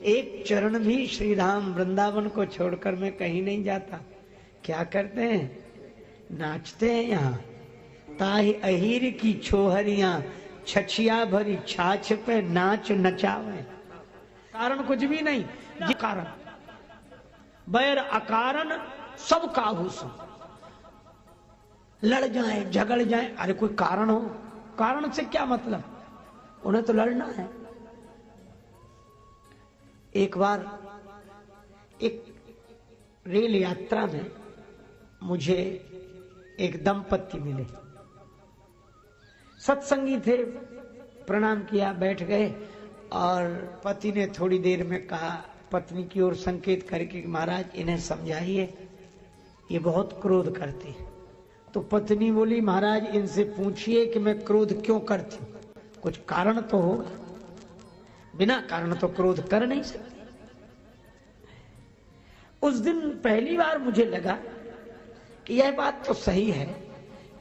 एक चरण भी श्री राम वृंदावन को छोड़कर मैं कहीं नहीं जाता। क्या करते हैं? नाचते हैं। यहाँ ताहि अहीर की छोहरियां छछिया भरी छाछ पे नाच नचावे। कारण कुछ भी नहीं, ये कारण बैर अकारण सब काहू सो। लड़ जाए झगड़ जाए, अरे कोई कारण हो, कारण से क्या मतलब, उन्हें तो लड़ना है। एक बार एक रेल यात्रा में मुझे एक दंपति मिले, सत्संगी थे, प्रणाम किया, बैठ गए और पति ने थोड़ी देर में कहा, पत्नी की ओर संकेत करके, महाराज इन्हें समझाइए, ये बहुत क्रोध करती है। तो पत्नी बोली, महाराज इनसे पूछिए कि मैं क्रोध क्यों करती हूं, कुछ कारण तो होगा, बिना कारण तो क्रोध कर नहीं सकती। उस दिन पहली बार मुझे लगा कि यह बात तो सही है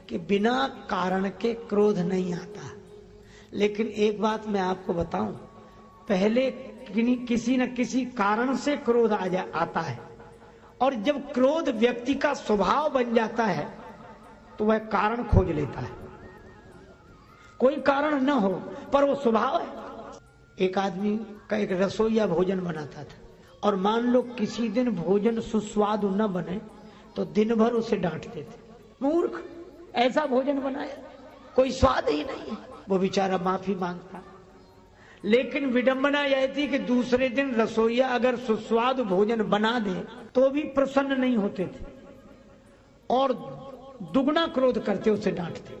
कि बिना कारण के क्रोध नहीं आता, लेकिन एक बात मैं आपको बताऊं, पहले किसी न किसी कारण से क्रोध आता है, और जब क्रोध व्यक्ति का स्वभाव बन जाता है तो वह कारण खोज लेता है। कोई कारण न हो पर वो स्वभाव है। एक आदमी का एक रसोईया भोजन बनाता था, और मान लो किसी दिन भोजन सुस्वादु न बने तो दिन भर उसे डांटते थे, मूर्ख, ऐसा भोजन बनाया, कोई स्वाद ही नहीं है। वो बेचारा माफी मांगता, लेकिन विडंबना यह थी कि दूसरे दिन रसोईया अगर सुस्वादु भोजन बना दे तो भी प्रसन्न नहीं होते थे, और दुगना क्रोध करते, उसे डांटते।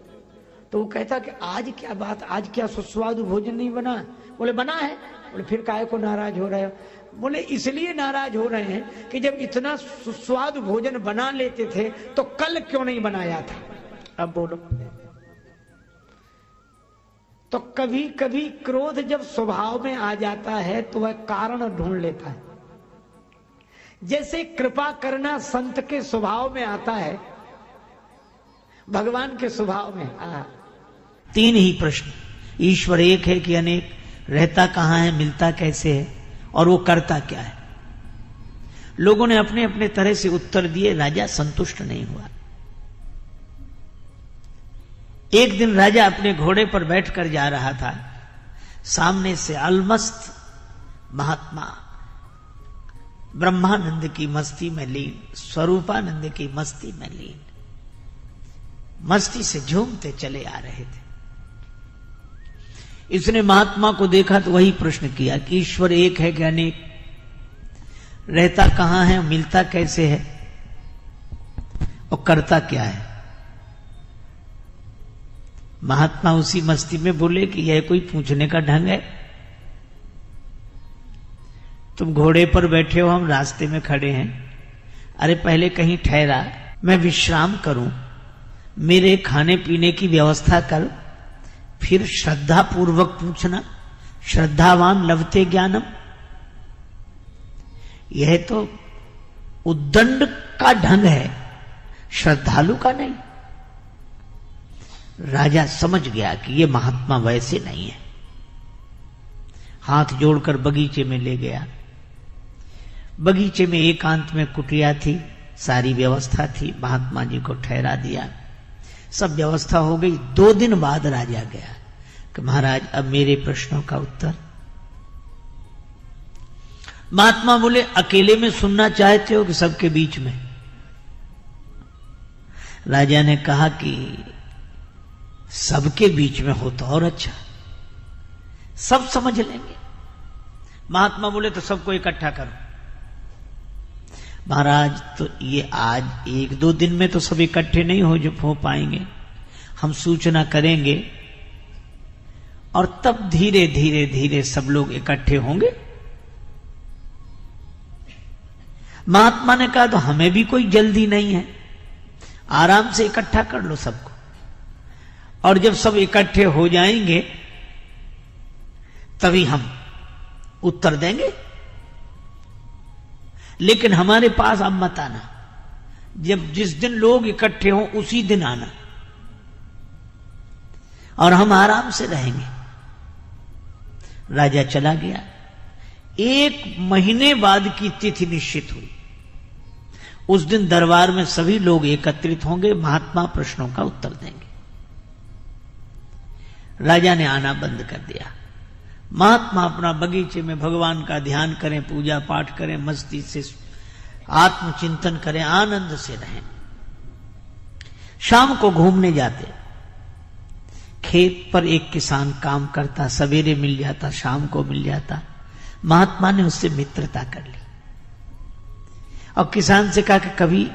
तो वो कहता कि आज क्या बात, आज क्या सुस्वादु भोजन नहीं बना? बोले बना है। बोले फिर काहे को नाराज हो रहे हो? बोले इसलिए नाराज हो रहे हैं कि जब इतना सुस्वादु भोजन बना लेते थे तो कल क्यों नहीं बनाया था? अब बोलो। तो कभी कभी क्रोध जब स्वभाव में आ जाता है तो वह कारण ढूंढ लेता है। जैसे कृपा करना संत के स्वभाव में आता है, भगवान के स्वभाव में। तीन ही प्रश्न, ईश्वर एक है कि अनेक, रहता कहां है, मिलता कैसे है, और वो करता क्या है। लोगों ने अपने अपने तरह से उत्तर दिए, राजा संतुष्ट नहीं हुआ। एक दिन राजा अपने घोड़े पर बैठकर जा रहा था, सामने से अलमस्त महात्मा ब्रह्मानंद की मस्ती में लीन, स्वरूपानंद की मस्ती में लीन, मस्ती से झूमते चले आ रहे थे। इसने महात्मा को देखा तो वही प्रश्न किया कि ईश्वर एक है कि अनेक, रहता कहां है, मिलता कैसे है, और करता क्या है। महात्मा उसी मस्ती में बोले कि यह कोई पूछने का ढंग है? तुम घोड़े पर बैठे हो, हम रास्ते में खड़े हैं, अरे पहले कहीं ठहरा, मैं विश्राम करूं, मेरे खाने पीने की व्यवस्था कर, फिर श्रद्धा पूर्वक पूछना, श्रद्धावान लभते ज्ञानम। यह तो उद्दंड का ढंग है, श्रद्धालु का नहीं। राजा समझ गया कि यह महात्मा वैसे नहीं है, हाथ जोड़कर बगीचे में ले गया। बगीचे में एकांत में कुटिया थी, सारी व्यवस्था थी, महात्मा जी को ठहरा दिया, सब व्यवस्था हो गई। 2 दिन बाद राजा गया कि महाराज अब मेरे प्रश्नों का उत्तर। महात्मा बोले अकेले में सुनना चाहते हो कि सबके बीच में? राजा ने कहा कि सबके बीच में हो तो और अच्छा, सब समझ लेंगे। महात्मा बोले तो सबको इकट्ठा करो। महाराज तो ये आज 1-2 दिन में तो सब इकट्ठे नहीं हो पाएंगे, हम सूचना करेंगे और तब धीरे धीरे धीरे सब लोग इकट्ठे होंगे। महात्मा ने कहा तो हमें भी कोई जल्दी नहीं है, आराम से इकट्ठा कर लो सबको, और जब सब इकट्ठे हो जाएंगे तभी हम उत्तर देंगे। लेकिन हमारे पास अब मत आना, जब जिस दिन लोग इकट्ठे हों उसी दिन आना, और हम आराम से रहेंगे। राजा चला गया। 1 महीने बाद की तिथि निश्चित हुई। उस दिन दरबार में सभी लोग एकत्रित होंगे, महात्मा प्रश्नों का उत्तर देंगे। राजा ने आना बंद कर दिया। महात्मा अपना बगीचे में भगवान का ध्यान करें, पूजा पाठ करें, मस्ती से आत्मचिंतन करें, आनंद से रहें। शाम को घूमने जाते। खेत पर एक किसान काम करता, सवेरे मिल जाता, शाम को मिल जाता। महात्मा ने उससे मित्रता कर ली और किसान से कहा कि कभी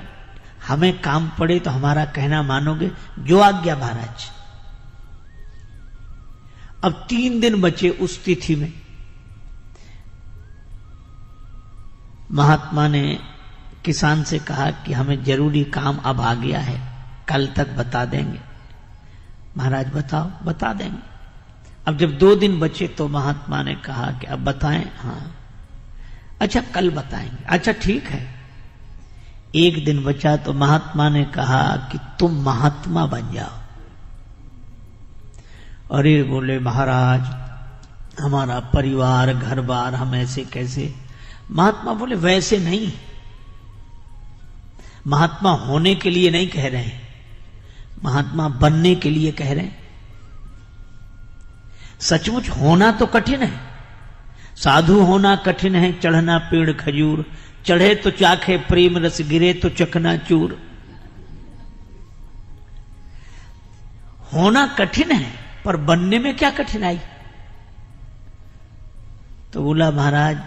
हमें काम पड़े तो हमारा कहना मानोगे? जो आज्ञा महाराज। अब 3 दिन बचे उस तिथि में। महात्मा ने किसान से कहा कि हमें जरूरी काम अब आ गया है, कल तक बता देंगे। महाराज बताओ। बता देंगे। अब जब 2 दिन बचे तो महात्मा ने कहा कि अब बताएं? हाँ। अच्छा कल बताएंगे। अच्छा ठीक है। 1 दिन बचा तो महात्मा ने कहा कि तुम महात्मा बन जाओ। अरे बोले महाराज हमारा परिवार घर बार, हम ऐसे कैसे? महात्मा बोले वैसे नहीं, महात्मा होने के लिए नहीं कह रहे हैं, महात्मा बनने के लिए कह रहे हैं। सचमुच होना तो कठिन है, साधु होना कठिन है। चढ़ना पेड़ खजूर, चढ़े तो चाखे प्रेम रस, गिरे तो चकना चूर। होना कठिन है पर बनने में क्या कठिनाई? तो बोला महाराज,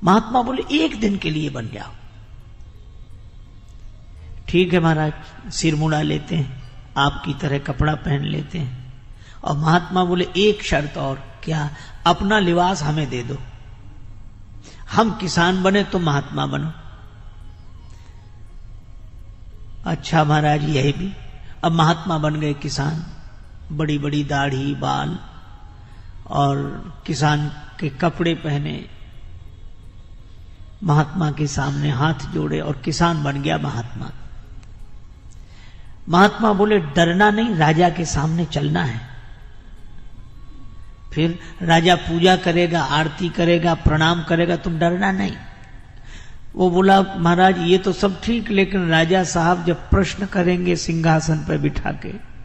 महात्मा बोले 1 दिन के लिए बन जाओ। ठीक है महाराज, सिर मुड़ा लेते हैं, आपकी तरह कपड़ा पहन लेते हैं। और महात्मा बोले एक शर्त और। क्या? अपना लिबास हमें दे दो, हम किसान बने तो महात्मा बनो। अच्छा महाराज यही भी। अब महात्मा बन गए किसान, बड़ी बड़ी दाढ़ी बाल और किसान के कपड़े पहने, महात्मा के सामने हाथ जोड़े और किसान बन गया महात्मा। महात्मा बोले डरना नहीं, राजा के सामने चलना है। फिर राजा पूजा करेगा, आरती करेगा, प्रणाम करेगा, तुम डरना नहीं। वो बोला महाराज ये तो सब ठीक, लेकिन राजा साहब जब प्रश्न करेंगे सिंहासन पर बिठा के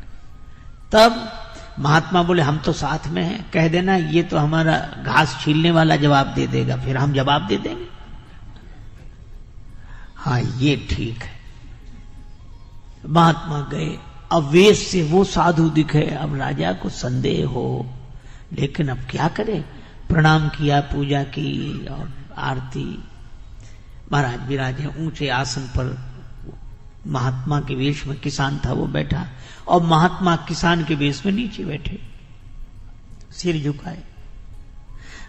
तब? महात्मा बोले हम तो साथ में हैं, कह देना ये तो हमारा घास छीलने वाला जवाब दे देगा, फिर हम जवाब दे देंगे। हाँ ये ठीक है। महात्मा गए। अब वेश से वो साधु दिखे। अब राजा को संदेह हो, लेकिन अब क्या करे? प्रणाम किया, पूजा की और आरती। महाराज विराजे ऊंचे आसन पर, महात्मा के वेश में किसान था वो बैठा और महात्मा किसान के वेश में नीचे बैठे, सिर झुकाए।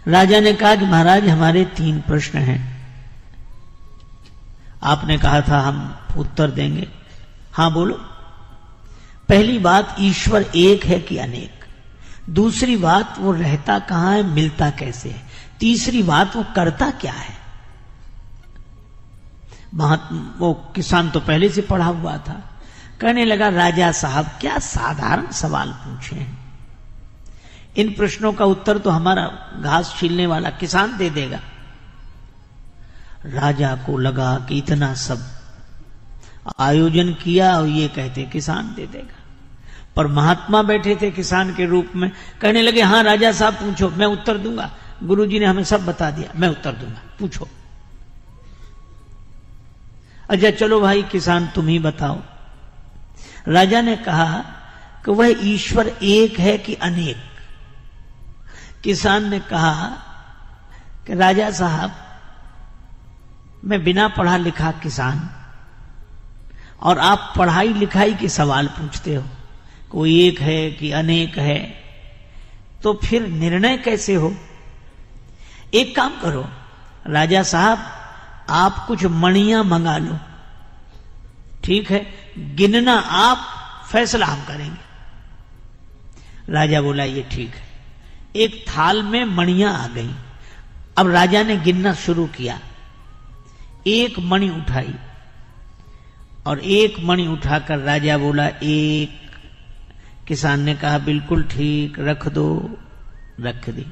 राजा ने कहा कि महाराज हमारे 3 प्रश्न हैं, आपने कहा था हम उत्तर देंगे। हाँ बोलो। पहली बात, ईश्वर एक है कि अनेक? दूसरी बात, वो रहता कहां है, मिलता कैसे है? तीसरी बात, वो करता क्या है? वो किसान तो पहले से पढ़ा हुआ था, कहने लगा राजा साहब क्या साधारण सवाल पूछे हैं, इन प्रश्नों का उत्तर तो हमारा घास छीलने वाला किसान दे देगा। राजा को लगा कि इतना सब आयोजन किया और ये कहते किसान दे देगा, पर महात्मा बैठे थे किसान के रूप में, कहने लगे हाँ राजा साहब पूछो, मैं उत्तर दूंगा, गुरुजी ने हमें सब बता दिया, मैं उत्तर दूंगा, पूछो। अच्छा चलो भाई किसान तुम ही बताओ। राजा ने कहा कि वह ईश्वर एक है कि अनेक? किसान ने कहा कि राजा साहब मैं बिना पढ़ा लिखा किसान और आप पढ़ाई लिखाई के सवाल पूछते हो, कोई एक है कि अनेक है, तो फिर निर्णय कैसे हो? एक काम करो राजा साहब, आप कुछ मणियां मंगा लो, ठीक है, गिनना आप, फैसला हम करेंगे। राजा बोला ये ठीक है। एक थाल में मणियां आ गई। अब राजा ने गिनना शुरू किया, एक मणि उठाई और एक मणि उठाकर राजा बोला एक। किसान ने कहा बिल्कुल ठीक, रख दो, रख दी।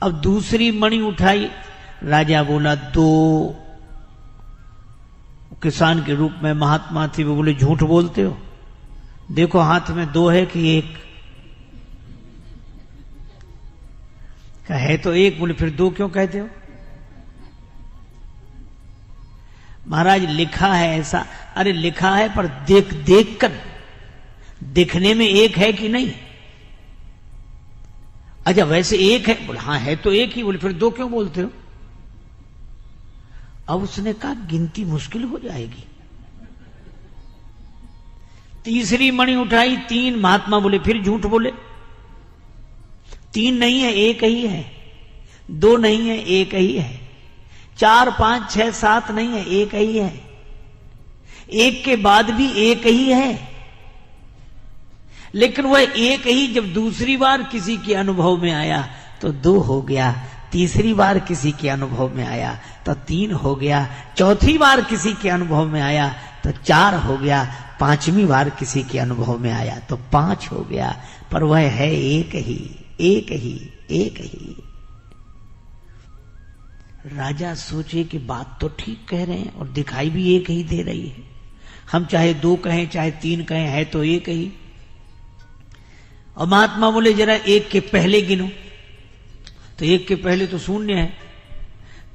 अब दूसरी मणि उठाई, राजा बोला 2। किसान के रूप में महात्मा थे, वो बोले झूठ बोलते हो, देखो हाथ में 2 है कि 1? कहा है तो 1। बोले फिर 2 क्यों कहते हो? महाराज लिखा है ऐसा। अरे लिखा है पर देख देख कर दिखने में 1 है कि नहीं? अच्छा वैसे 1 है। बोले हाँ है तो 1 ही। बोले फिर 2 क्यों बोलते हो? अब उसने कहा गिनती मुश्किल हो जाएगी। तीसरी मणि उठाई 3। महात्मा बोले फिर झूठ बोले, 3 नहीं है 1 ही है, 2 नहीं है 1 ही है, 4 5 6 7 नहीं है 1 ही है, 1 के बाद भी 1 ही है। लेकिन वह 1 ही जब दूसरी बार किसी के अनुभव में आया तो 2 हो गया, तीसरी बार किसी के अनुभव में आया तो 3 हो गया, चौथी बार किसी के अनुभव में आया तो 4 हो गया, 5वीं बार किसी के अनुभव में आया तो 5 हो गया। पर वह है 1 ही, 1 ही, 1 ही। राजा सोचे कि बात तो ठीक कह रहे हैं और दिखाई भी 1 ही दे रही है। हम चाहे 2 कहें चाहे 3 कहें, है तो 1 ही। और महात्मा बोले जरा 1 के पहले गिनो, तो 1 के पहले तो 0 है।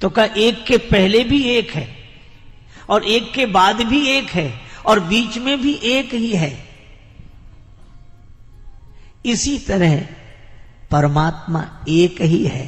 तो कहा 1 के पहले भी 1 है और 1 के बाद भी 1 है और बीच में भी 1 ही है। इसी तरह परमात्मा 1 ही है,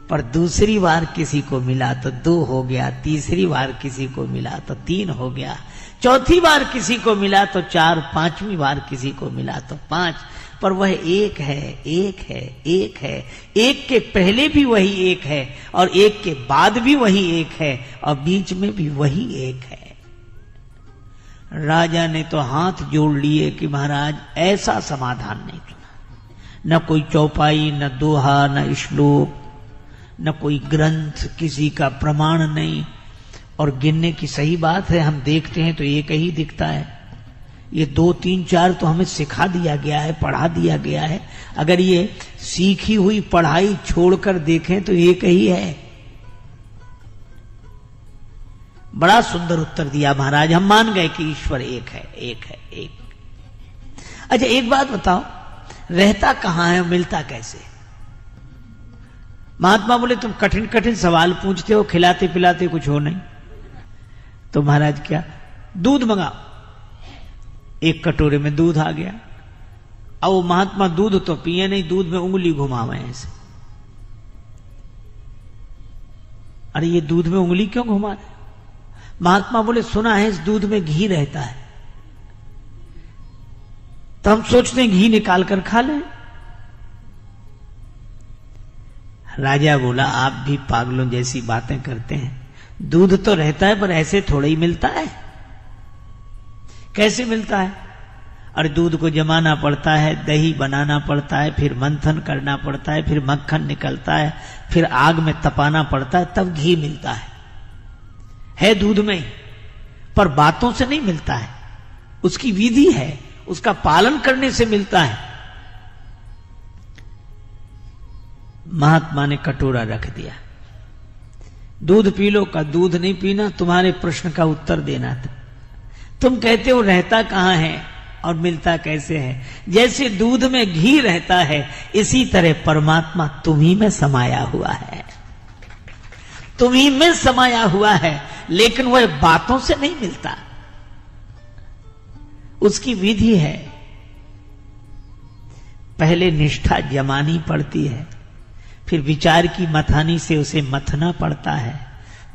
पर दूसरी बार किसी को मिला तो 2 हो गया, तीसरी बार किसी को मिला तो 3 हो गया, चौथी बार किसी को मिला तो 4, 5वीं बार किसी को मिला तो 5। पर वह 1 है, 1 है, 1 है। 1 के पहले भी वही 1 है और 1 के बाद भी वही 1 है और बीच में भी वही 1 है। राजा ने तो हाथ जोड़ लिए कि महाराज ऐसा समाधान नहीं सुना। न कोई चौपाई, न दोहा, न श्लोक, न कोई ग्रंथ, किसी का प्रमाण नहीं। और गिनने की सही बात है, हम देखते हैं तो 1 ही दिखता है। ये 2 3 4 तो हमें सिखा दिया गया है, पढ़ा दिया गया है। अगर ये सीखी हुई पढ़ाई छोड़कर देखें तो 1 ही है। बड़ा सुंदर उत्तर दिया महाराज, हम मान गए कि ईश्वर 1 है, 1 है, 1। अच्छा एक बात बताओ, रहता कहां है, मिलता कैसे? महात्मा बोले तुम कठिन कठिन सवाल पूछते हो, खिलाते पिलाते कुछ हो नहीं। तो महाराज क्या, दूध मंगाओ। 1 कटोरे में दूध आ गया। अब वो महात्मा दूध तो पिए नहीं, दूध में उंगली घुमावे ऐसे। अरे ये दूध में उंगली क्यों घुमा रहे? महात्मा बोले सुना है इस दूध में घी रहता है, तो हम सोचते हैं घी निकाल कर खा लें। राजा बोला आप भी पागलों जैसी बातें करते हैं। दूध तो रहता है पर ऐसे थोड़ा ही मिलता है। कैसे मिलता है? और दूध को जमाना पड़ता है, दही बनाना पड़ता है, फिर मंथन करना पड़ता है, फिर मक्खन निकलता है, फिर आग में तपाना पड़ता है, तब घी मिलता है दूध में। पर बातों से नहीं मिलता है, उसकी विधि है, उसका पालन करने से मिलता है। महात्मा ने कटोरा रख दिया, दूध पी लो। का दूध नहीं पीना, तुम्हारे प्रश्न का उत्तर देना था। तुम कहते हो रहता कहां है और मिलता कैसे है? जैसे दूध में घी रहता है, इसी तरह परमात्मा तुम्ही में समाया हुआ है, तुम्ही में समाया हुआ है। लेकिन वह बातों से नहीं मिलता, उसकी विधि है। पहले निष्ठा जमानी पड़ती है, फिर विचार की मथानी से उसे मथना पड़ता है,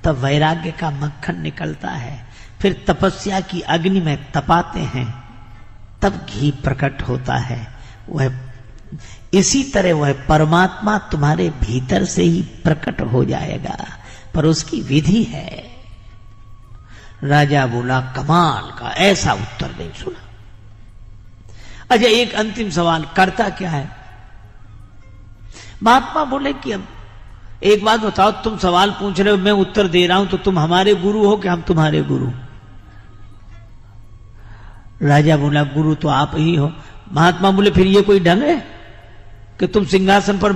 तब वैराग्य का मक्खन निकलता है। फिर तपस्या की अग्नि में तपाते हैं, तब घी प्रकट होता है। वह इसी तरह वह परमात्मा तुम्हारे भीतर से ही प्रकट हो जाएगा, पर उसकी विधि है। राजा बोला कमाल का, ऐसा उत्तर नहीं सुना। अच्छा एक अंतिम सवाल, करता क्या है? महात्मा बोले कि अब एक बात बताओ, तुम सवाल पूछ रहे हो, मैं उत्तर दे रहा हूं, तो तुम हमारे गुरु हो कि हम तुम्हारे गुरु? राजा बोला गुरु तो आप ही हो। महात्मा बोले फिर ये कोई ढंग है? कि तुम सिंहासन पर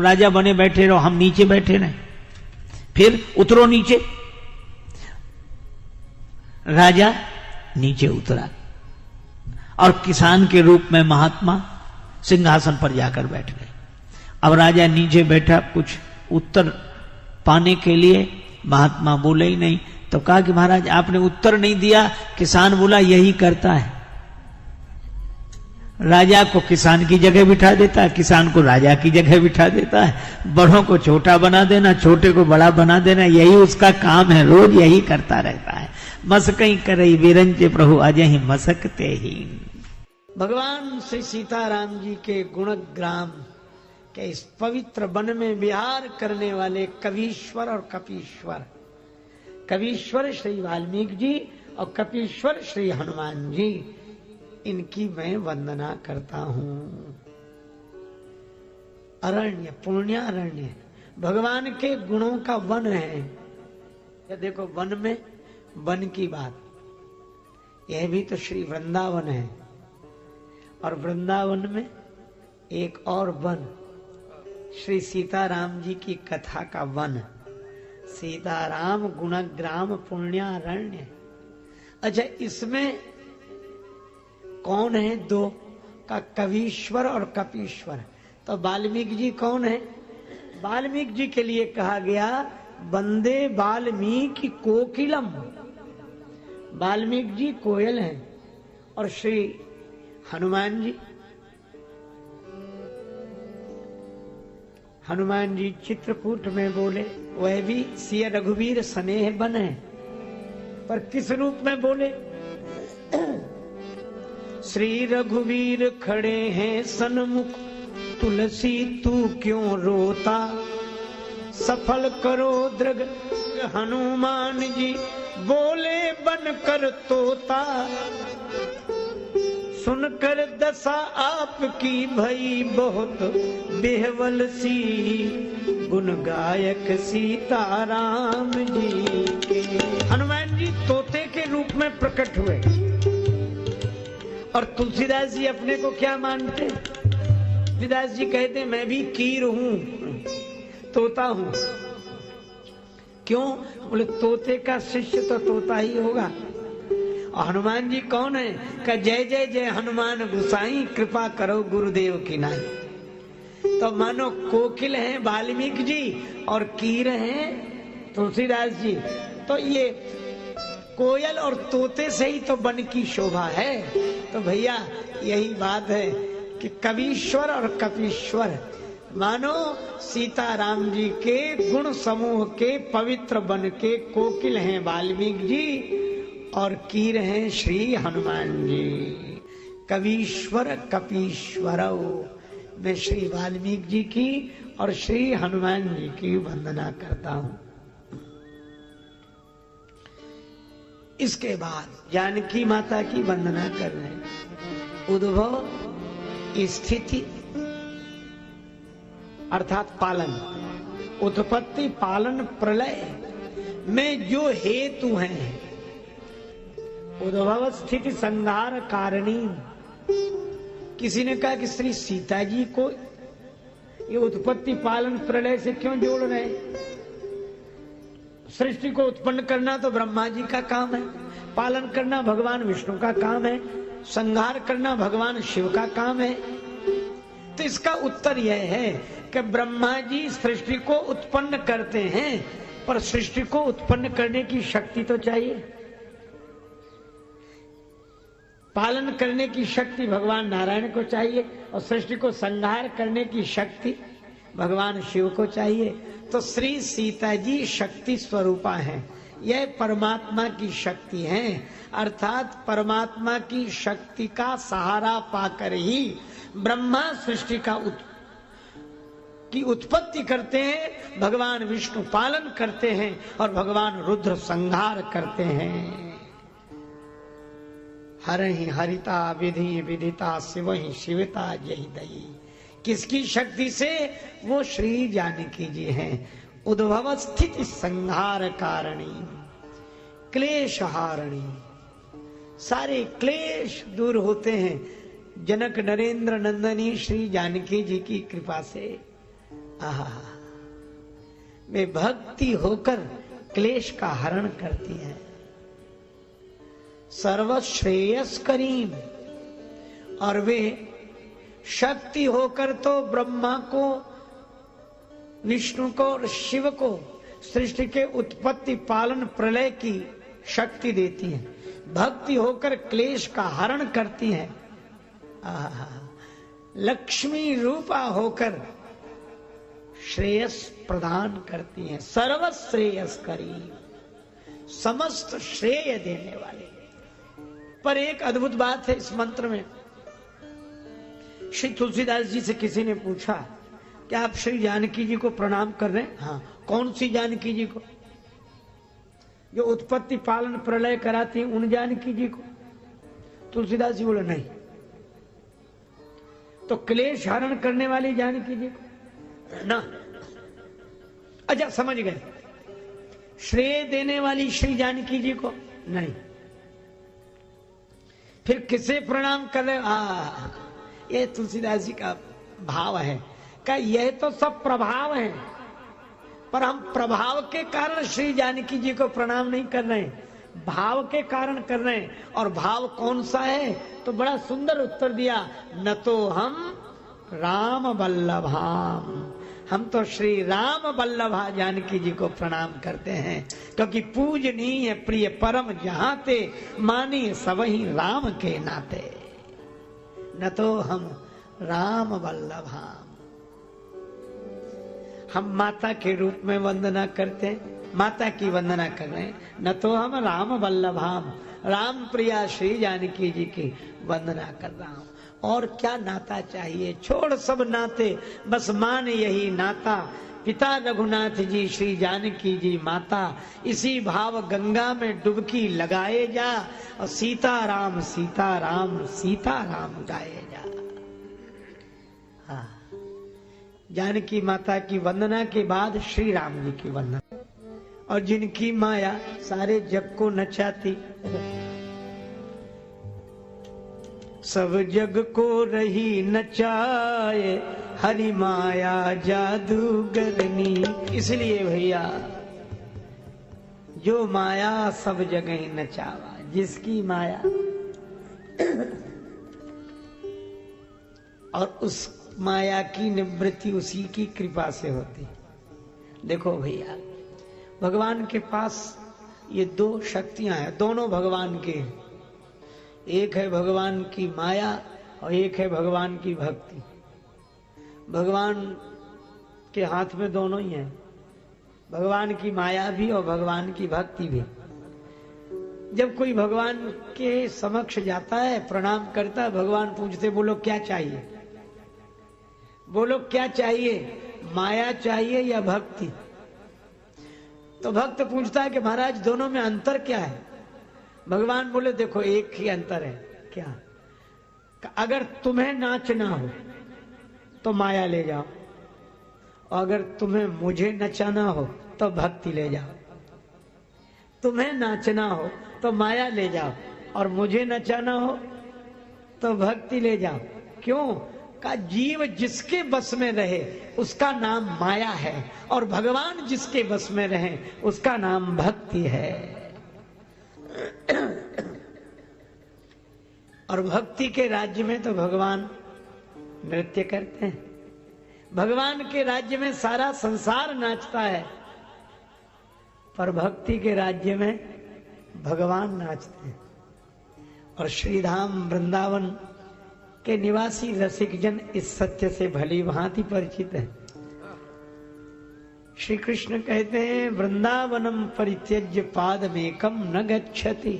राजा बने बैठे रहो, हम नीचे बैठे रहे। फिर उतरो नीचे। राजा नीचे उतरा और किसान के रूप में महात्मा सिंहासन पर जाकर बैठ गए। अब राजा नीचे बैठा, कुछ उत्तर पाने के लिए महात्मा बोले ही नहीं। तो कहा कि महाराज आपने उत्तर नहीं दिया। किसान बोला यही करता है, राजा को किसान की जगह बिठा देता है, किसान को राजा की जगह बिठा देता है, बड़ों को छोटा बना देना, छोटे को बड़ा बना देना, यही उसका काम है, रोज यही करता रहता है। मसकई करई विरंचे प्रभु अजहि मसकते ही। भगवान श्री सीताराम जी के गुणग्राम के इस पवित्र वन में विहार करने वाले कवीश्वर और कपीश्वर, कवीश्वर श्री वाल्मीकि जी और कपीश्वर श्री हनुमान जी, इनकी मैं वंदना करता हूं। अरण्य, पुण्यारण्य भगवान के गुणों का वन है। या देखो वन में वन की बात, यह भी तो श्री वृंदावन है। और वृंदावन में एक और वन, श्री सीताराम जी की कथा का वन, सीताराम गुणग्राम पुण्यारण्य। अच्छा, इसमें कौन है दो का, कवीश्वर और कपीश्वर। तो वाल्मीकि जी कौन है? वाल्मीकि जी के लिए कहा गया वंदे वाल्मीकि कोकिलम। वाल्मीकि जी कोयल हैं और श्री हनुमान जी, हनुमान जी चित्रकूट में बोले, वह भी सिय रघुवीर स्नेह बन है, पर किस रूप में बोले? श्री रघुवीर खड़े हैं सन्मुख, तुलसी तू क्यों रोता, सफल करो दृग। हनुमान जी बोले बनकर तोता, सुनकर दशा आपकी भई बहुत बेहवल सी, गुण गायक सीताराम जी के। हनुमान जी तोते के रूप में प्रकट हुए। और तुलसीदास जी अपने को क्या मानते? तुलसीदास जी कहते मैं भी कीर हूं, तोता हूं। क्यों? बोले तोते का शिष्य तो तोता ही होगा। और हनुमान जी कौन है? का जय जय जय हनुमान गुसाई, कृपा करो गुरुदेव की नाई। तो मानो कोकिल हैं वाल्मीकि जी और कीर हैं तुलसीदास जी। तो ये कोयल और तोते से ही तो वन की शोभा है। तो भैया यही बात है कि कवीश्वर और कपीश्वर मानो सीताराम जी के गुण समूह के पवित्र वन के कोकिल हैं वाल्मीकि जी और कीर हैं श्री हनुमान जी। कवीश्वर कपीश्वर, मैं श्री वाल्मीकि जी की और श्री हनुमान जी की वंदना करता हूं। इसके बाद जानकी माता की वंदना कर रहे हैं। उद्भव, स्थिति अर्थात पालन, उत्पत्ति पालन प्रलय में जो हेतु हैं, उद्भव स्थिति संहार कारिणी। किसी ने कहा कि श्री सीता जी को ये उत्पत्ति पालन प्रलय से क्यों जोड़ रहे? सृष्टि को उत्पन्न करना तो ब्रह्मा जी का काम है, पालन करना भगवान विष्णु का काम है, संहार करना भगवान शिव का काम है। तो इसका उत्तर यह है कि ब्रह्मा जी सृष्टि को उत्पन्न करते हैं, पर सृष्टि को उत्पन्न करने की शक्ति तो चाहिए। पालन करने की शक्ति भगवान नारायण को चाहिए और सृष्टि को संहार करने की शक्ति भगवान शिव को चाहिए। तो श्री सीता जी शक्ति स्वरूपा हैं, यह परमात्मा की शक्ति है। अर्थात परमात्मा की शक्ति का सहारा पाकर ही ब्रह्मा सृष्टि की उत्पत्ति करते हैं, भगवान विष्णु पालन करते हैं और भगवान रुद्र संहार करते हैं। हरहि हरिता विधि विदिता शिवहि शिवता जहि दई। किसकी शक्ति से? वो श्री जानकी जी हैं। उद्भव स्थिति संहार कारिणी, क्लेश हारिणी। सारे क्लेश दूर होते हैं जनक नरेंद्र नंदनी श्री जानकी जी की कृपा से आहा वे भक्ति होकर क्लेश का हरण करती है। सर्वश्रेयस करीम, और वे शक्ति होकर तो ब्रह्मा को, विष्णु को और शिव को सृष्टि के उत्पत्ति पालन प्रलय की शक्ति देती हैं। भक्ति होकर क्लेश का हरण करती हैं। लक्ष्मी रूपा होकर श्रेयस प्रदान करती हैं। सर्वश्रेयस करीब, समस्त श्रेय देने वाले। पर एक अद्भुत बात है इस मंत्र में। श्री तुलसीदास जी से किसी ने पूछा कि आप श्री जानकी जी को प्रणाम कर रहे हैं? हाँ। कौन सी जानकी जी को? जो उत्पत्ति पालन प्रलय कराती हैं उन जानकी जी को? तुलसीदास जी बोले नहीं। तो क्लेश हरण करने वाली जानकी जी को ना? अच्छा, समझ गए। श्रेय देने वाली श्री जानकी जी को नहीं। फिर किसे प्रणाम कर रहे? ये तुलसीदास जी का भाव है का यह तो सब प्रभाव है, पर हम प्रभाव के कारण श्री जानकी जी को प्रणाम नहीं कर रहे हैं, भाव के कारण कर रहे हैं। और भाव कौन सा है? तो बड़ा सुंदर उत्तर दिया, न तो हम राम वल्लभाम, हम तो श्री राम वल्लभा जानकी जी को प्रणाम करते हैं, क्योंकि पूजनीय प्रिय परम जहां ते, मानी सबही राम के नाते। न तो हम राम वल्लभाम, हम माता के रूप में वंदना करते हैं, माता की वंदना कर रहे हैं। न तो हम राम वल्लभाम, राम प्रिया श्री जानकी जी की वंदना कर रहा हूं। और क्या नाता चाहिए? छोड़ सब नाते, बस मान यही नाता। पिता रघुनाथ जी, श्री जानकी जी माता, इसी भाव गंगा में डुबकी लगाए जा, और सीता राम सीता राम सीता राम गाए जा। हाँ, जानकी माता की वंदना के बाद श्री राम जी की वंदना, और जिनकी माया सारे जग को नचाती, सब जग को रही नचाए, हरि माया जादूगरनी। इसलिए भैया, जो माया सब जगह नचावा, जिसकी माया और उस माया की निवृत्ति उसी की कृपा से होती। देखो भैया, भगवान के पास ये दो शक्तियां हैं, दोनों भगवान के हैं। एक है भगवान की माया और एक है भगवान की भक्ति। भगवान के हाथ में दोनों ही हैं, भगवान की माया भी और भगवान की भक्ति भी। जब कोई भगवान के समक्ष जाता है, प्रणाम करता है, भगवान पूछते बोलो क्या चाहिए? बोलो क्या चाहिए, माया चाहिए या भक्ति? तो भक्त पूछता है कि महाराज दोनों में अंतर क्या है? भगवान बोले देखो एक ही अंतर है। क्या? अगर तुम्हें नाचना हो तो माया ले जाओ, और अगर तुम्हें मुझे नचाना हो तो भक्ति ले जाओ। तुम्हें नाचना हो तो माया ले जाओ, और मुझे नचाना हो तो भक्ति ले जाओ। क्यों? का जीव जिसके बस में रहे उसका नाम माया है, और भगवान जिसके बस में रहे उसका नाम भक्ति है। और भक्ति के राज्य में तो भगवान नृत्य करते हैं, भगवान के राज्य में सारा संसार नाचता है, पर भक्ति के राज्य में भगवान नाचते हैं। और श्रीधाम वृंदावन के निवासी रसिक जन इस सत्य से भली भांति परिचित है। श्री कृष्ण कहते हैं, वृंदावनम परित्यज्य पादमेकम न गच्छति।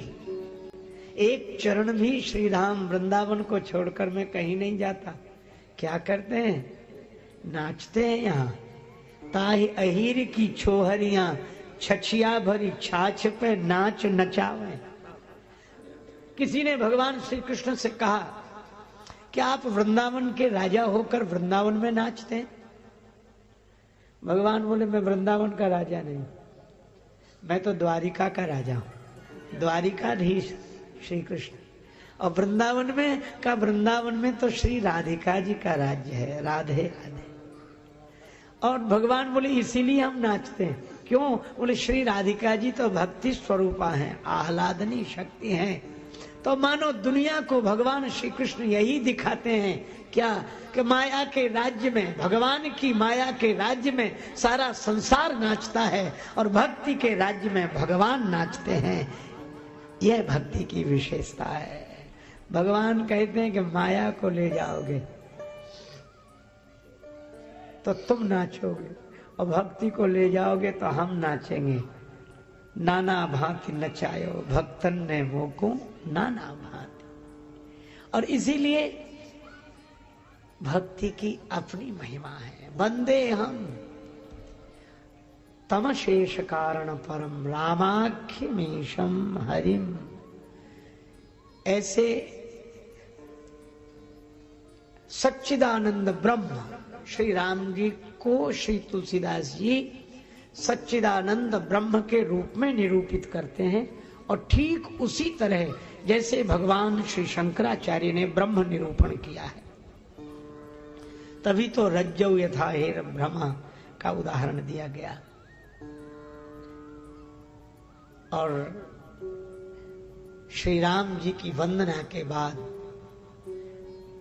एक चरण भी श्रीधाम वृंदावन को छोड़कर मैं कहीं नहीं जाता। क्या करते हैं? नाचते हैं। यहाँ ताहि अहीर की छोहरियां, छछिया भरी छाछ पे नाच नचावे। किसी ने भगवान श्री कृष्ण से कहा कि आप वृंदावन के राजा होकर वृंदावन में नाचते हैं? भगवान बोले मैं वृंदावन का राजा नहीं, मैं तो द्वारिका का राजा हूं। द्वारिकाधीश श्री कृष्ण। और वृंदावन में का, वृंदावन में तो श्री राधिका जी का राज्य है, राधे राधे। और भगवान बोले इसीलिए हम नाचते हैं। क्यों? बोले श्री राधिका जी तो भक्ति स्वरूपा हैं, आह्लादनी शक्ति हैं। तो मानो दुनिया को भगवान श्री कृष्ण यही दिखाते हैं क्या, कि माया के राज्य में, भगवान की माया के राज्य में सारा संसार नाचता है और भक्ति के राज्य में भगवान नाचते हैं। यह भक्ति की विशेषता है। भगवान कहते हैं कि माया को ले जाओगे तो तुम नाचोगे, और भक्ति को ले जाओगे तो हम नाचेंगे। नाना भांति नचायो भक्तन ने मोको नाना भांति। और इसीलिए भक्ति की अपनी महिमा है। वंदे हम तमशेष कारण परम रामाख्यमीशम हरिम। ऐसे सच्चिदानंद ब्रह्म श्री राम जी को श्री तुलसीदास जी सच्चिदानंद ब्रह्म के रूप में निरूपित करते हैं। और ठीक उसी तरह जैसे भगवान श्री शंकराचार्य ने ब्रह्म निरूपण किया है। तभी तो रज्जौ यथा हेर ब्रह्मा का उदाहरण दिया गया। और श्री राम जी की वंदना के बाद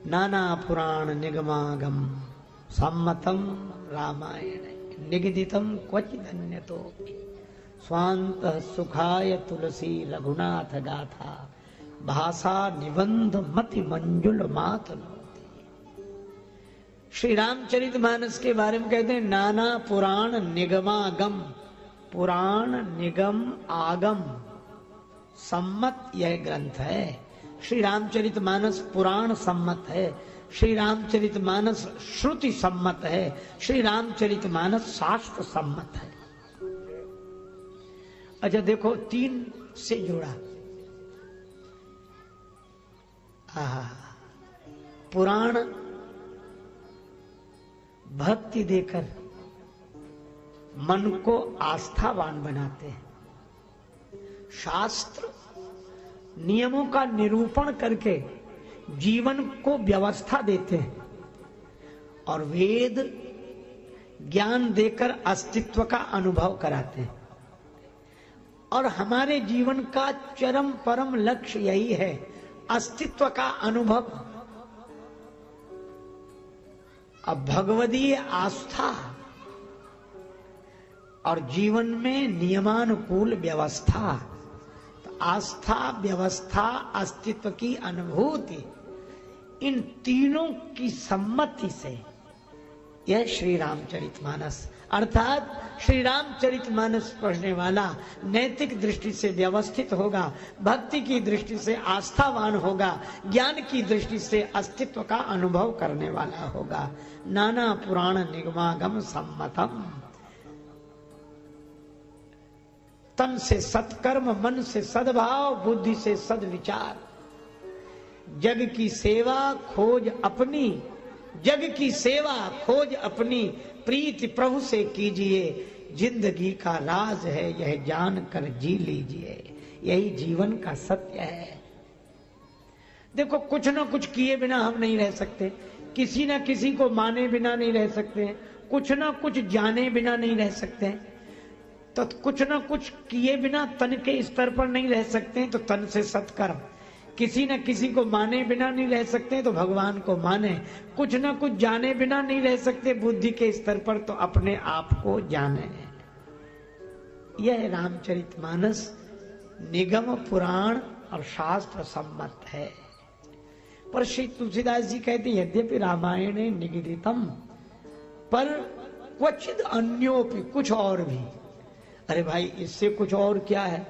नाना पुराण निगमागम सम्मतम रामायण निगदितम क्वचिदन्यतो स्वांत सुखाय तुलसी रघुनाथ गाथा भाषा निबंध मति मंजुल मात। श्री रामचरितमानस के बारे में कहते हैं नाना पुराण निगमागम। पुराण निगम आगम सम्मत यह ग्रंथ है। श्री रामचरितमानस पुराण सम्मत है, श्री रामचरितमानस श्रुति सम्मत है, श्री रामचरितमानस शास्त्र सम्मत है। अच्छा देखो, 3 से जोड़ा। पुराण भक्ति देकर मन को आस्थावान बनाते हैं। शास्त्र नियमों का निरूपण करके जीवन को व्यवस्था देते हैं। और वेद ज्ञान देकर अस्तित्व का अनुभव कराते हैं। और हमारे जीवन का चरम परम लक्ष्य यही है, अस्तित्व का अनुभव। अब भगवदीय आस्था और जीवन में नियमानुकूल व्यवस्था। तो आस्था, व्यवस्था, अस्तित्व की अनुभूति, इन तीनों की सम्मति से यह श्री रामचरितमानस, अर्थात श्री रामचरितमानस पढ़ने वाला नैतिक दृष्टि से व्यवस्थित होगा, भक्ति की दृष्टि से आस्थावान होगा, ज्ञान की दृष्टि से अस्तित्व का अनुभव करने वाला होगा। नाना पुराण निगमागम सम्मतम। तन से सत्कर्म, मन से सद्भाव, बुद्धि से सद्विचार। जग की सेवा खोज अपनी, जग की सेवा खोज अपनी, प्रीति प्रभु से कीजिए। जिंदगी का राज है यह जान कर जी लीजिए। यही जीवन का सत्य है। देखो, कुछ ना कुछ किए बिना हम नहीं रह सकते, किसी ना किसी को माने बिना नहीं रह सकते हैं, कुछ ना कुछ जाने बिना नहीं रह सकते हैं, तो कुछ ना कुछ किए बिना तन के स्तर पर नहीं रह सकते हैं, तो तन से सत्कर्म। किसी न किसी को माने बिना नहीं रह सकते तो भगवान को माने। कुछ न कुछ जाने बिना नहीं रह सकते बुद्धि के स्तर पर, तो अपने आप को जाने। यह रामचरितमानस निगम, पुराण और शास्त्र सम्मत है। पर श्री तुलसीदास जी कहते यद्यपि रामायण निगदितम, पर क्वचिद अन्योपि, कुछ और भी। अरे भाई, इससे कुछ और क्या है?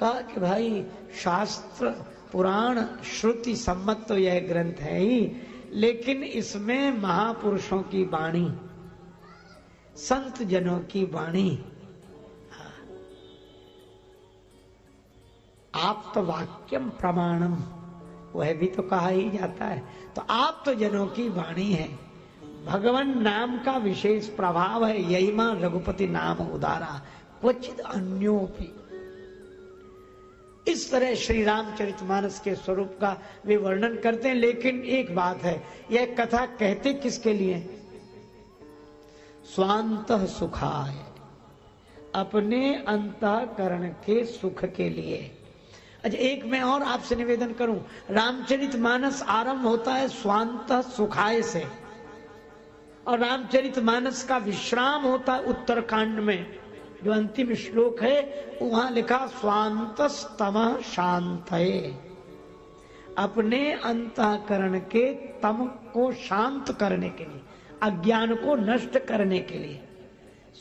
कहा कि भाई शास्त्र पुराण श्रुति सम्मत तो यह ग्रंथ है ही, लेकिन इसमें महापुरुषों की वाणी, संत जनों की वाणी, आप्त वाक्यम प्रमाणम, वह भी तो कहा ही जाता है। तो आप्त जनों की वाणी है, भगवान नाम का विशेष प्रभाव है। यही मां रघुपति नाम उदारा, क्वचिद अन्योपि। इस तरह श्री रामचरितमानस के स्वरूप का वे वर्णन करते हैं। लेकिन एक बात है, यह कथा कहते किसके लिए? स्वांतः सुखाय, अपने अंतःकरण के सुख के लिए। अच्छा, एक मैं और आपसे निवेदन करूं, रामचरितमानस आरंभ होता है स्वांतः सुखाय से, और रामचरितमानस का विश्राम होता है उत्तरकांड में। जो अंतिम श्लोक है वहां लिखा स्वांतस्तमः शांतये, अपने अंतःकरण के तम को शांत करने के लिए, अज्ञान को नष्ट करने के लिए।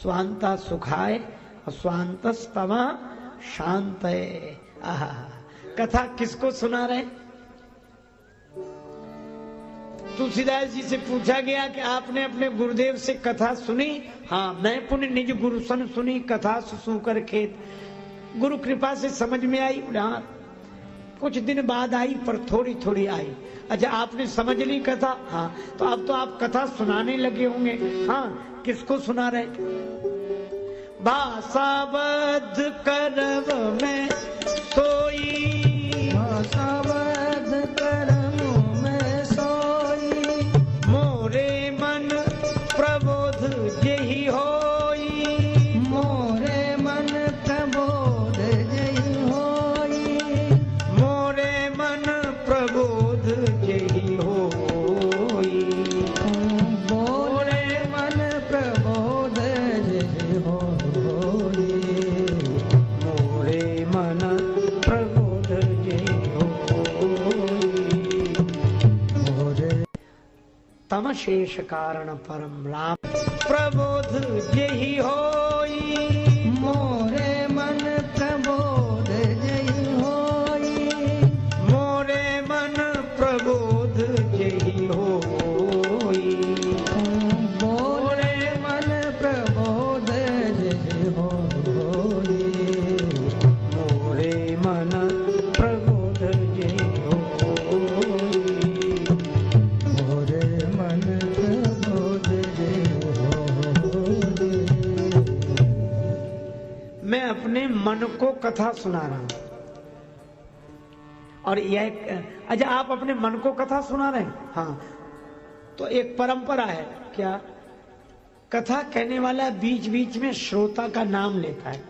स्वांतः सुखाय और स्वांतस्तमः शांतये। आहा, कथा किसको सुना रहे? तुलसीदास जी से पूछा गया कि आपने अपने गुरुदेव से कथा सुनी? हाँ, मैं पुण्य निज गुरु सन सुनी, कथा सुसू कर खेत। गुरु कृपा से समझ में आई? हाँ, कुछ दिन बाद आई, पर थोड़ी थोड़ी आई। अच्छा, आपने समझ ली कथा? हाँ, तो अब तो आप कथा सुनाने लगे होंगे। हाँ, किसको सुना रहे? भाषाबद्ध करव में सोई, भाषाबद्ध करव में सोई, मोरे मन प्रबोध जेहि होई, मोरे मन प्रबोध जेहि होई, मोरे मन प्रबोध जेहि होई, मोरे मन प्रबोध जेहि होई, मोरे मन प्रबोध जेहि होई, मोरे तमशेष कारण परम राम प्रबोध जेहि होई, मोरे मन प्रबोध जेहि होई, मोरे मन प्रबोध जेहि होई, मोरे मन प्रबोध जेहि होई, मोरे मन प्रबोध जेहि होई, मोरे मन प्रबोध जेहि होई। मैं अपने मन को कथा सुना रहा हूं, और यह, अच्छा, आप अपने मन को कथा सुना रहे हैं? हाँ, तो एक परंपरा है क्या, कथा कहने वाला बीच बीच में श्रोता का नाम लेता है।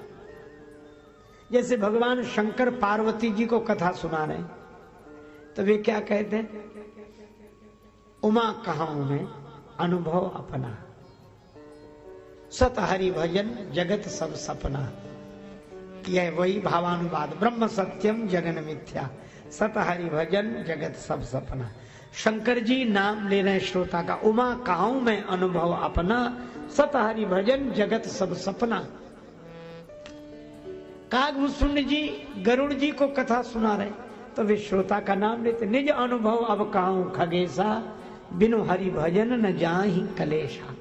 जैसे भगवान शंकर पार्वती जी को कथा सुना रहे हैं, तो वे क्या कहते हैं? उमा कहाऊं मैं अनुभव अपना, सत हरि भजन जगत सब सपना। यह वही भावानुवाद, ब्रह्म सत्यम जगन मिथ्या, सत हरि भजन जगत सब सपना। शंकर जी नाम ले रहे श्रोता का, उमा कहाऊं मैं अनुभव अपना, सत हरि भजन जगत सब सपना। कागभूषुंड जी गरुड़ जी को कथा सुना रहे, तो वे श्रोता का नाम लेते, निज अनुभव अब कहाऊं खगेशा, बिनु हरि भजन न जाहि कलेशा।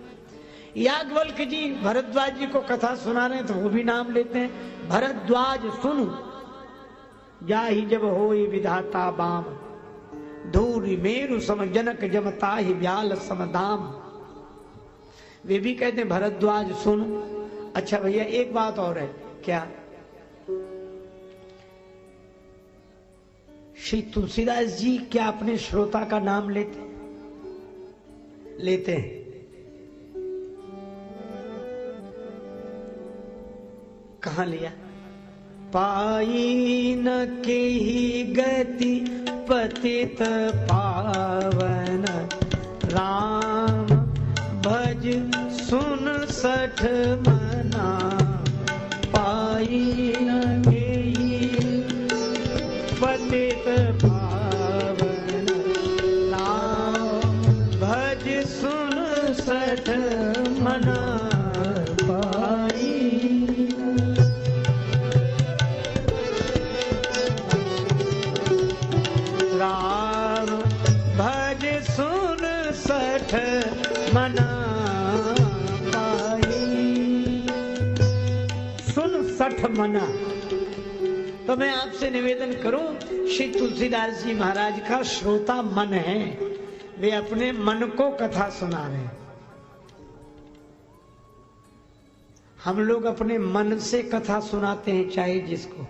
याज्ञवल्क्य जी भरद्वाज जी को कथा सुना रहे हैं, तो वो भी नाम लेते हैं, भरद्वाज सुनु जाहि जब होई विधाता बाम, धूरि मेरु सम जनक जमता ही व्याल समदाम। वे भी कहते हैं भरद्वाज सुन। अच्छा भैया, एक बात और है, क्या श्री तुलसीदास जी क्या अपने श्रोता का नाम लेते हैं? कहां लिया? पाई न केहि गति पतित पावन, राम भज सुन सठ मना। पाई न केहि पतित पावन, राम भज सुन सठ मना। राम भज सुन सठ मना पाई। सुन सठ मना। तो मैं आपसे निवेदन करूं, श्री तुलसीदास जी महाराज का श्रोता मन है, वे अपने मन को कथा सुना रहे हैं। हम लोग अपने मन से कथा सुनाते हैं, चाहे जिसको।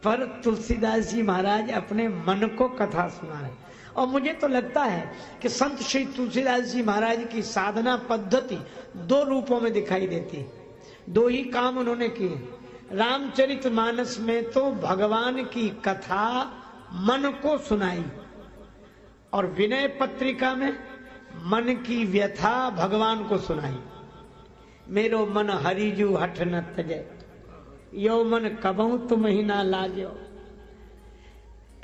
पर तुलसीदास जी महाराज अपने मन को कथा सुना रहे। और मुझे तो लगता है कि संत श्री तुलसीदास जी महाराज की साधना पद्धति दो रूपों में दिखाई देती है। दो ही काम उन्होंने किए। रामचरितमानस में तो भगवान की कथा मन को सुनाई, और विनय पत्रिका में मन की व्यथा भगवान को सुनाई। मेरो मन हरिजू हठ न तजय, यो मन कबहू तुम ही ना लागो।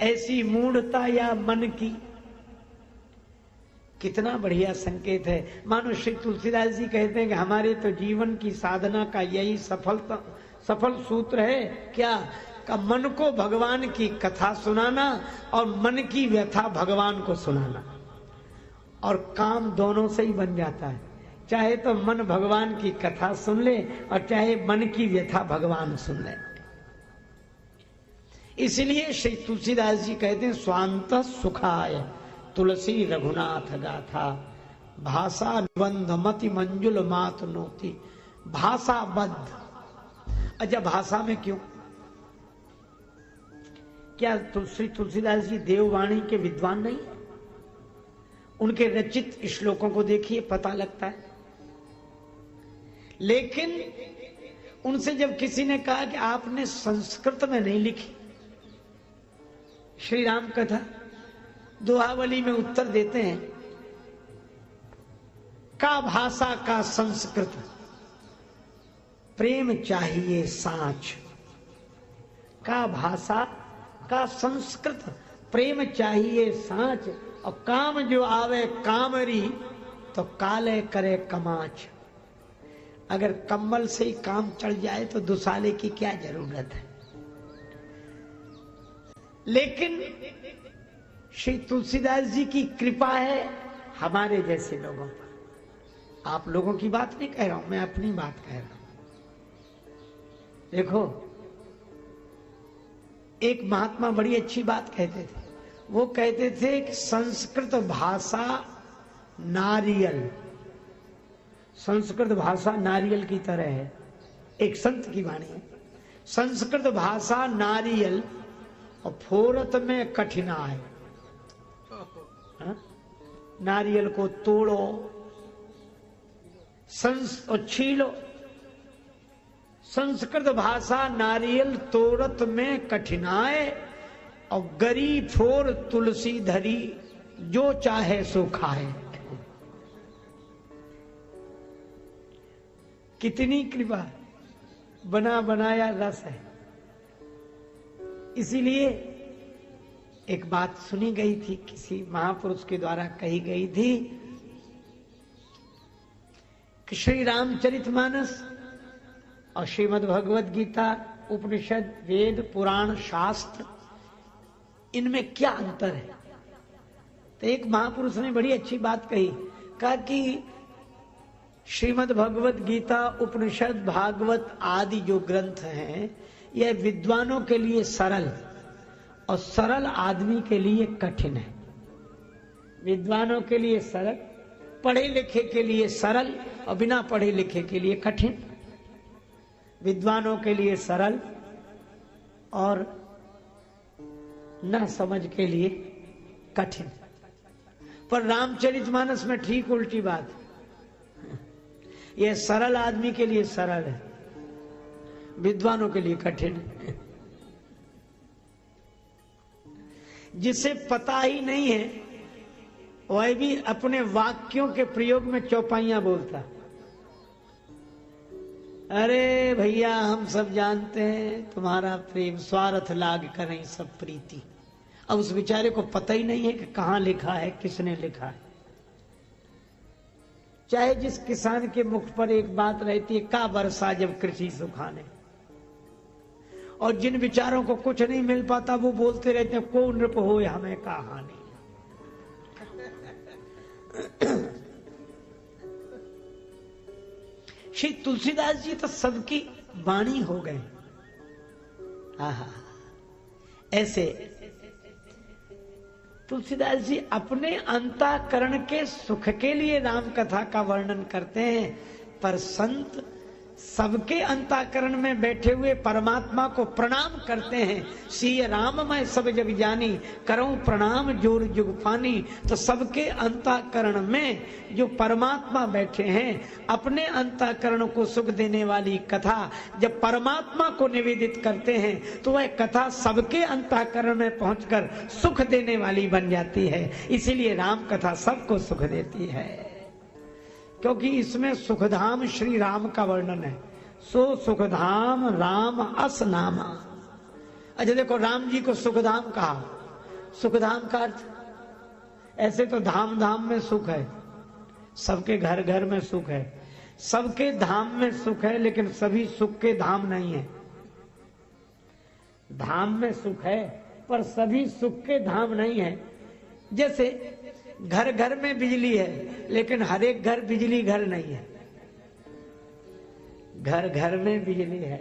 ऐसी मूढ़ता या मन की, कितना बढ़िया संकेत है। मानो श्री तुलसीदास जी कहते हैं कि हमारे तो जीवन की साधना का यही सफल सूत्र है। क्या? का मन को भगवान की कथा सुनाना और मन की व्यथा भगवान को सुनाना, और काम दोनों से ही बन जाता है। चाहे तो मन भगवान की कथा सुन ले और चाहे मन की व्यथा भगवान सुन ले। इसलिए श्री तुलसीदास जी कहते हैं स्वांत सुखाय तुलसी रघुनाथ गाथा, भाषा निबंध मति मंजुल मात नोती। भाषाबद्ध। अच्छा, भाषा में क्यों? क्या श्री तुलसीदास जी देववाणी के विद्वान नहीं है? उनके रचित श्लोकों को देखिए, पता लगता है। लेकिन उनसे जब किसी ने कहा कि आपने संस्कृत में नहीं लिखी श्री राम कथा, दोहावली में उत्तर देते हैं, का भाषा का संस्कृत, प्रेम चाहिए साँच। का भाषा का संस्कृत, प्रेम चाहिए साँच। और काम जो आवे कामरी, तो काले करे कमाच। अगर कम्बल से ही काम चढ़ जाए तो दुसाले की क्या जरूरत है। लेकिन श्री तुलसीदास जी की कृपा है हमारे जैसे लोगों पर। आप लोगों की बात नहीं कह रहा हूं, मैं अपनी बात कह रहा हूं। देखो, एक महात्मा बड़ी अच्छी बात कहते थे। वो कहते थे कि संस्कृत भाषा नारियल, संस्कृत भाषा नारियल की तरह है। एक संत की वाणी है, संस्कृत भाषा नारियल और फोरत में कठिनाई। नारियल को तोड़ो और छीलो। संस्कृत भाषा नारियल तोड़त में कठिनाई, और गरी फोर तुलसी धरी, जो चाहे सो खाए। कितनी कृपा, बना बनाया रस है। इसीलिए एक बात सुनी गई थी, किसी महापुरुष के द्वारा कही गई थी कि श्री रामचरितमानस और श्रीमद् भगवद गीता, उपनिषद, वेद, पुराण, शास्त्र, इनमें क्या अंतर है। तो एक महापुरुष ने बड़ी अच्छी बात कही, कहा कि श्रीमद् भगवद गीता, उपनिषद, भागवत आदि जो ग्रंथ हैं, यह विद्वानों के लिए सरल और सरल आदमी के लिए कठिन है। विद्वानों के लिए सरल, पढ़े लिखे के लिए सरल, और बिना पढ़े लिखे के लिए कठिन। विद्वानों के लिए सरल और न समझ के लिए कठिन। पर रामचरितमानस में ठीक उल्टी बात, यह सरल आदमी के लिए सरल है, विद्वानों के लिए कठिन है। जिसे पता ही नहीं है वह भी अपने वाक्यों के प्रयोग में चौपाइयां बोलता। अरे भैया, हम सब जानते हैं तुम्हारा प्रेम, स्वार्थ लाग करें सब प्रीति। अब उस बेचारे को पता ही नहीं है कि कहां लिखा है, किसने लिखा है। चाहे जिस किसान के मुख पर एक बात रहती है, का बरसा जब कृषि सुखाने, और जिन विचारों को कुछ नहीं मिल पाता वो बोलते रहते हैं, को नृप हो हमें कहानी। श्री तुलसीदास जी तो सबकी वाणी हो गए। ऐसे तुलसीदास जी अपने अंतःकरण के सुख के लिए राम कथा का वर्णन करते हैं, पर संत सबके अंतःकरण में बैठे हुए परमात्मा को प्रणाम करते हैं। सिय राम मैं सब जग जानी, करऊं प्रणाम जोर जुग पानी। तो सबके अंतःकरण में जो परमात्मा बैठे हैं, अपने अंतःकरण को सुख देने वाली कथा जब परमात्मा को निवेदित करते हैं तो वह कथा सबके अंतःकरण में पहुंचकर सुख देने वाली बन जाती है। इसीलिए राम कथा सबको सुख देती है, क्योंकि इसमें सुखधाम श्री राम का वर्णन है। सो सुखधाम राम अस नामा। अच्छा देखो, राम जी को सुखधाम कहा। सुखधाम का अर्थ, ऐसे तो धाम धाम में सुख है, सबके घर घर में सुख है, सबके धाम में सुख है, लेकिन सभी सुख के धाम नहीं है। धाम में सुख है पर सभी सुख के धाम नहीं है। जैसे घर घर में बिजली है, लेकिन हर एक घर बिजली घर नहीं है। घर घर में बिजली है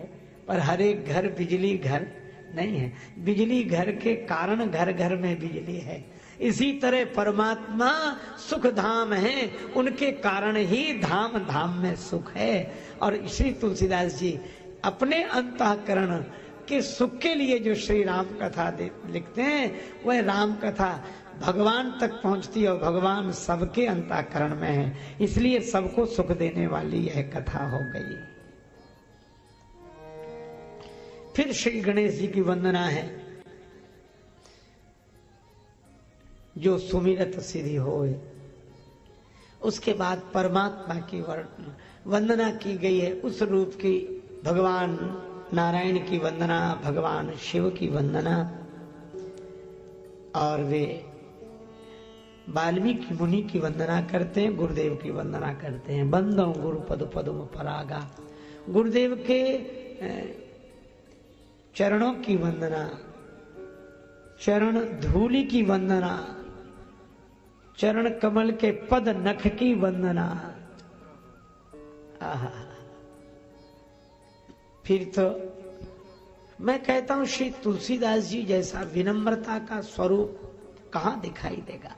पर हर एक घर बिजली घर नहीं है। बिजली घर के कारण घर घर में बिजली है। इसी तरह परमात्मा सुख धाम है, उनके कारण ही धाम धाम में सुख है। और श्री तुलसीदास जी अपने अंतःकरण के सुख के लिए जो श्री राम कथा लिखते हैं, वह राम कथा भगवान तक पहुंचती है और भगवान सबके अंतःकरण में है, इसलिए सबको सुख देने वाली यह कथा हो गई। फिर श्री गणेश जी की वंदना है, जो सुमिरत सिद्धि होए। उसके बाद परमात्मा की वंदना की गई है, उस रूप की भगवान नारायण की वंदना, भगवान शिव की वंदना। और वे वाल्मीकि मुनि की वंदना करते हैं, गुरुदेव की वंदना करते हैं। बंदो गुरु पद पदुम परागा। गुरुदेव के चरणों की वंदना, चरण धूलि की वंदना, चरण कमल के पद नख की वंदना। आहा, फिर तो मैं कहता हूं श्री तुलसीदास जी जैसा विनम्रता का स्वरूप कहां दिखाई देगा।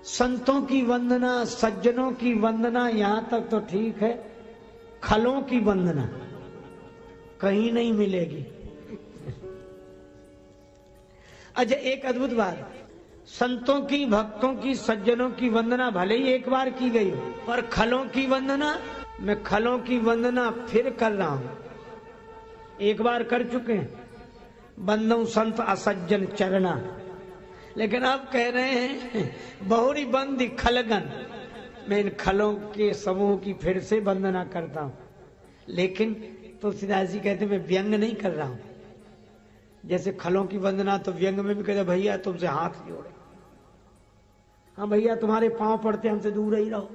संतों की वंदना, सज्जनों की वंदना यहां तक तो ठीक है, खलों की वंदना कहीं नहीं मिलेगी। अच्छा, एक अद्भुत बात, संतों की, भक्तों की, सज्जनों की वंदना भले ही एक बार की गई हो, पर खलों की वंदना, मैं खलों की वंदना फिर कर रहा हूं। एक बार कर चुके हैं, बंदों संत असज्जन चरना, लेकिन अब कह रहे हैं बहुरी बंदी खलगन। मैं इन खलों के समूह की फिर से वंदना करता हूं, लेकिन तुलसीदास जी कहते मैं व्यंग नहीं कर रहा हूं। जैसे खलों की वंदना तो व्यंग में भी कहते भैया तुमसे हाथ जोड़े, हाँ भैया तुम्हारे पांव पड़ते, हमसे दूर ही रहो।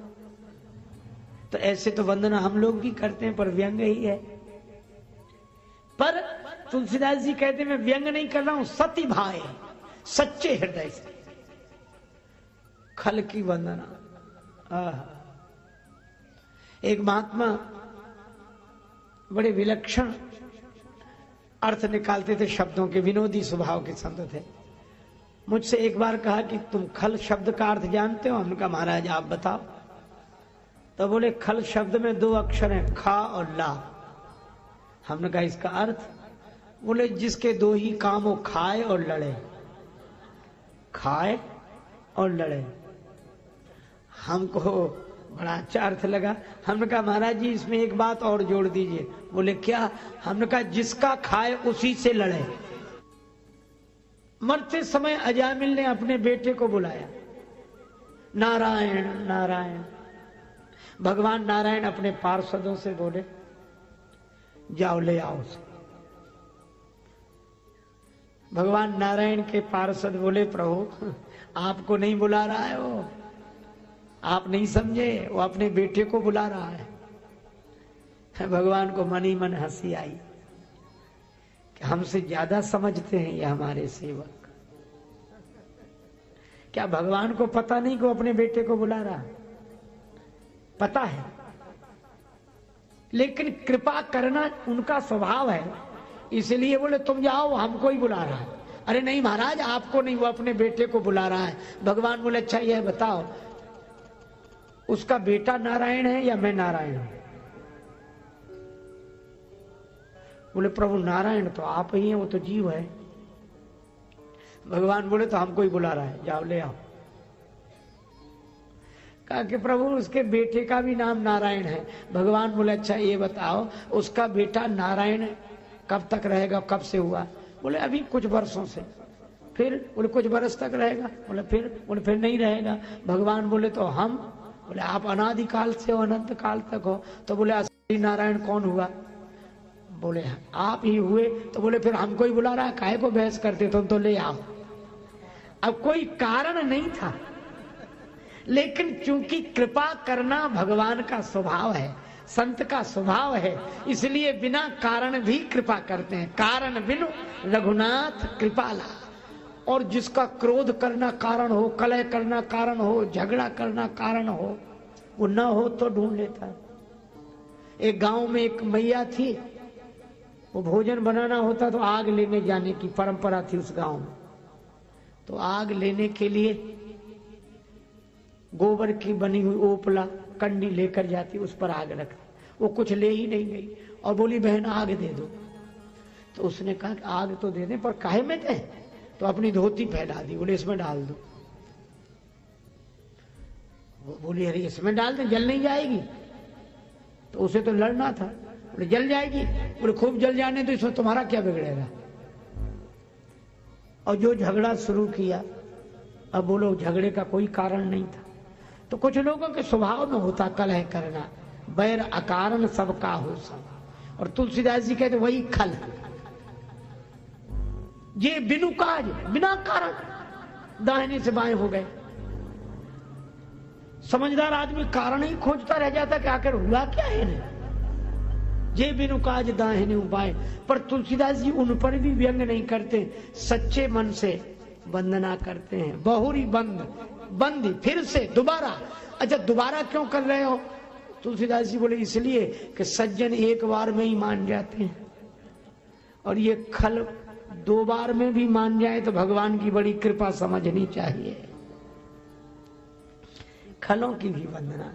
तो ऐसे तो वंदना हम लोग भी करते हैं, पर व्यंग ही है। पर तुलसीदास जी कहते मैं व्यंग नहीं कर रहा हूं, सती भाई, सच्चे हृदय से खल की वंदना। एक महात्मा बड़े विलक्षण अर्थ निकालते थे शब्दों के, विनोदी स्वभाव के संत थे। मुझसे एक बार कहा कि तुम खल शब्द का अर्थ जानते हो? हमने कहा महाराज आप बताओ। तो बोले खल शब्द में 2 अक्षर हैं, खा और ला। हमने कहा इसका अर्थ? बोले जिसके 2 ही काम हो, खाए और लड़े, खाए और लड़े। हमको बड़ा अच्छा अर्थ लगा। हमने कहा महाराज जी इसमें एक बात और जोड़ दीजिए। बोले क्या? हमने कहा जिसका खाए उसी से लड़े। मरते समय अजामिल ने अपने बेटे को बुलाया, नारायण नारायण। भगवान नारायण अपने पार्षदों से बोले जाओ ले आओ उसे। भगवान नारायण के पार्षद बोले प्रभु आपको नहीं बुला रहा है वो, आप नहीं समझे, वो अपने बेटे को बुला रहा है। भगवान को मन ही मन हंसी आई कि हमसे ज्यादा समझते हैं ये हमारे सेवक। क्या भगवान को पता नहीं कि वो अपने बेटे को बुला रहा है? पता है, लेकिन कृपा करना उनका स्वभाव है, इसलिए बोले तुम जाओ हमको ही बुला रहा है। अरे नहीं महाराज आपको नहीं, वो अपने बेटे को बुला रहा है। भगवान बोले अच्छा यह बताओ उसका बेटा नारायण है या मैं नारायण हूं? बोले प्रभु नारायण तो आप ही हैं, वो तो जीव है। भगवान बोले तो हमको ही बुला रहा है, जाओ ले आओ। कहा कि प्रभु उसके बेटे का भी नाम नारायण है। भगवान बोले अच्छा ये बताओ उसका बेटा नारायण कब तक रहेगा, कब से हुआ? बोले अभी कुछ वर्षों से। फिर बोले कुछ बरस तक रहेगा। बोले फिर नहीं रहेगा। भगवान बोले तो हम? बोले आप अनादिकाल से हो, अनंत काल तक हो। तो बोले असली नारायण कौन हुआ? बोले आप ही हुए। तो बोले फिर हमको ही बुला रहा है, काहे को बहस करते, तुम तो ले आओ। अब कोई कारण नहीं था, लेकिन चूंकि कृपा करना भगवान का स्वभाव है, संत का स्वभाव है, इसलिए बिना कारण भी कृपा करते हैं। कारण बिनु रघुनाथ कृपाला। और जिसका क्रोध करना कारण हो, कलह करना कारण हो, झगड़ा करना कारण हो, वो न हो तो ढूंढ लेता। एक गांव में एक मैया थी, वो भोजन बनाना होता तो आग लेने जाने की परंपरा थी उस गांव में। तो आग लेने के लिए गोबर की बनी हुई ओपला कंडी लेकर जाती, उस पर आग रखती। वो कुछ ले ही नहीं गई और बोली बहन आग दे दो। तो उसने कहा कि आग तो दे दे, पर काहे में दे? तो अपनी धोती फैला दी, बोले इसमें डाल दो। वो बोली अरे इसमें डाल दे, जल नहीं जाएगी? तो उसे तो लड़ना था। बोले जल जाएगी। बोले खूब जल जाने तो इसमें तुम्हारा क्या बिगड़ेगा? और जो झगड़ा शुरू किया, अब बोलो झगड़े का कोई कारण नहीं था। तो कुछ लोगों के स्वभाव में होता कलह करना, बैर अकारण सबका हो सब। और तुलसीदास जी कहते वही खल, ये बिनु काज बिना कारण दाहिने से बाएं हो गए। समझदार आदमी कारण ही खोजता रह जाता कि आखिर हुआ क्या है ने? जे बिनु काज दाहिने बाएं। पर तुलसीदास जी उन पर भी व्यंग नहीं करते, सच्चे मन से वंदना करते हैं। बहुरी बंदी फिर से दोबारा। अच्छा दोबारा क्यों कर रहे हो? तुलसीदास जी बोले इसलिए कि सज्जन एक बार में ही मान जाते हैं, और ये खल 2 बार में भी मान जाए तो भगवान की बड़ी कृपा समझनी चाहिए। खलों की भी वंदना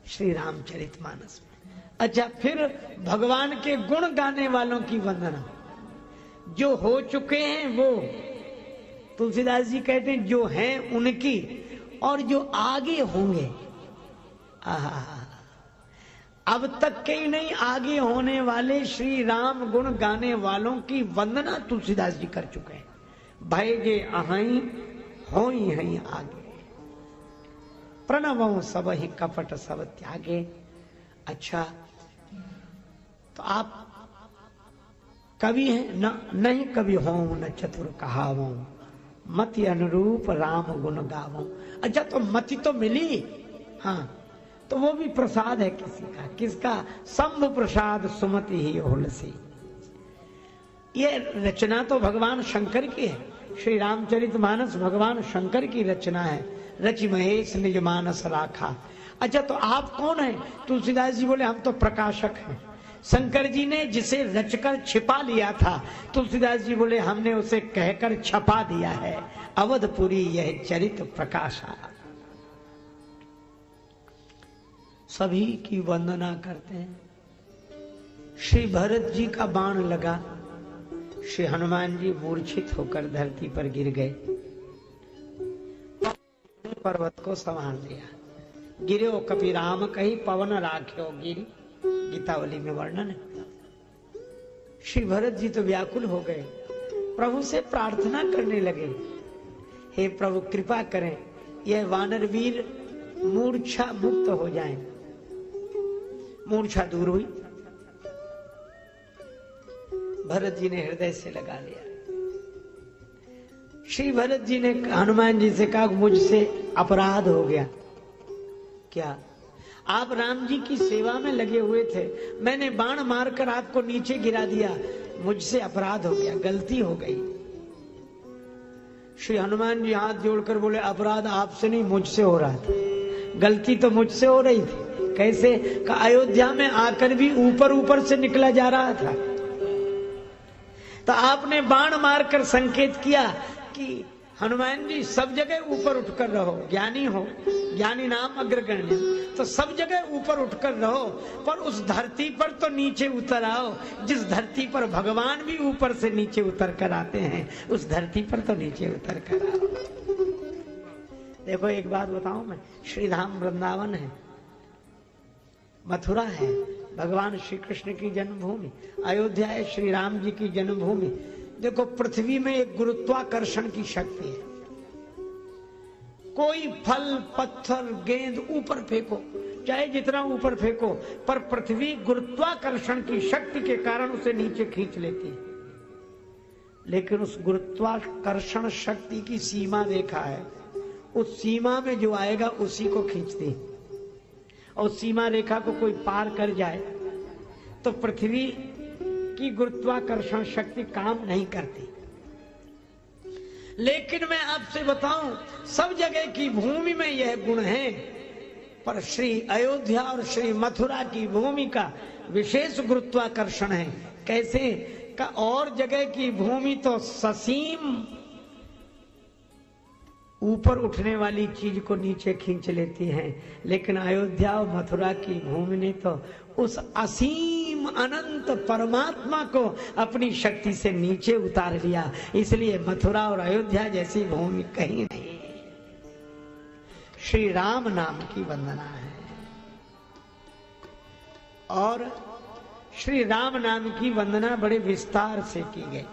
श्री रामचरितमानस में। अच्छा फिर भगवान के गुण गाने वालों की वंदना, जो हो चुके हैं वो। तुलसीदास जी कहते हैं जो हैं उनकी, और जो आगे होंगे। अब तक के ही नहीं, आगे होने वाले श्री राम गुण गाने वालों की वंदना तुलसीदास जी कर चुके हैं। भय जे अहई हो ही आगे, प्रणवों सब ही कपट सब त्यागे। अच्छा तो आप कवि हैं न? नहीं कवि हो न चतुर कहावो, मति अनुरूप राम गुण गावो। अच्छा तो मति तो मिली, हाँ, तो वो भी प्रसाद है किसी का। किसका? शंभु प्रसाद सुमति ही होलसी। ये रचना तो भगवान शंकर की है। श्री रामचरितमानस भगवान शंकर की रचना है। रचि महेश निज मानस राखा। अच्छा तो आप कौन हैं? तुलसीदास जी बोले हम तो प्रकाशक हैं। शंकर जी ने जिसे रचकर छिपा लिया था, तुलसीदास जी बोले हमने उसे कहकर छपा दिया है। अवधपुरी यह चरित प्रकाशा। सभी की वंदना करते हैं। श्री भरत जी का बाण लगा, श्री हनुमान जी मूर्छित होकर धरती पर गिर गए। पर्वत को संभाल लिया। गिरो कपि राम कही पवन राख्यो गिरी, गीतावली में वर्णन है। श्री भरत जी तो व्याकुल हो गए, प्रभु से प्रार्थना करने लगे, हे प्रभु कृपा करें यह वानर वीर मूर्छा मुक्त हो जाएं। मूर्छा दूर हुई, भरत जी ने हृदय से लगा लिया। श्री भरत जी ने हनुमान जी से कहा मुझसे अपराध हो गया। क्या? आप राम जी की सेवा में लगे हुए थे, मैंने बाण मारकर आपको नीचे गिरा दिया, मुझसे अपराध हो गया, गलती हो गई। श्री हनुमान जी हाथ जोड़कर बोले अपराध आपसे नहीं मुझसे हो रहा था, गलती तो मुझसे हो रही थी। कैसे? का अयोध्या में आकर भी ऊपर ऊपर से निकला जा रहा था, तो आपने बाण मारकर संकेत किया कि हनुमान जी सब जगह ऊपर उठकर रहो, ज्ञानी हो, ज्ञानी नाम अग्रगण्य। तो सब जगह ऊपर उठकर रहो, पर उस धरती पर तो नीचे उतर आओ जिस धरती पर भगवान भी ऊपर से नीचे उतर कर आते हैं, उस धरती पर तो नीचे उतर कर आओ। देखो एक बात बताऊं मैं, श्री धाम वृंदावन है, मथुरा है भगवान श्री कृष्ण की जन्मभूमि, अयोध्या है श्री राम जी की जन्मभूमि। देखो पृथ्वी में एक गुरुत्वाकर्षण की शक्ति है, कोई फल पत्थर गेंद ऊपर फेंको, चाहे जितना ऊपर फेंको, पर पृथ्वी गुरुत्वाकर्षण की शक्ति के कारण उसे नीचे खींच लेती है। लेकिन उस गुरुत्वाकर्षण शक्ति की सीमा रेखा है, उस सीमा में जो आएगा उसी को खींचती है, और सीमा रेखा को कोई पार कर जाए तो पृथ्वी की गुरुत्वाकर्षण शक्ति काम नहीं करती। लेकिन मैं आपसे बताऊं, सब जगह की भूमि में यह गुण है, पर श्री अयोध्या और श्री मथुरा की भूमि का विशेष गुरुत्वाकर्षण है। कैसे का, और जगह की भूमि तो ससीम ऊपर उठने वाली चीज को नीचे खींच लेती है, लेकिन अयोध्या और मथुरा की भूमि ने तो उस असीम अनंत परमात्मा को अपनी शक्ति से नीचे उतार लिया। इसलिए मथुरा और अयोध्या जैसी भूमि कहीं नहीं। श्री राम नाम की वंदना है, और श्री राम नाम की वंदना बड़े विस्तार से की गई।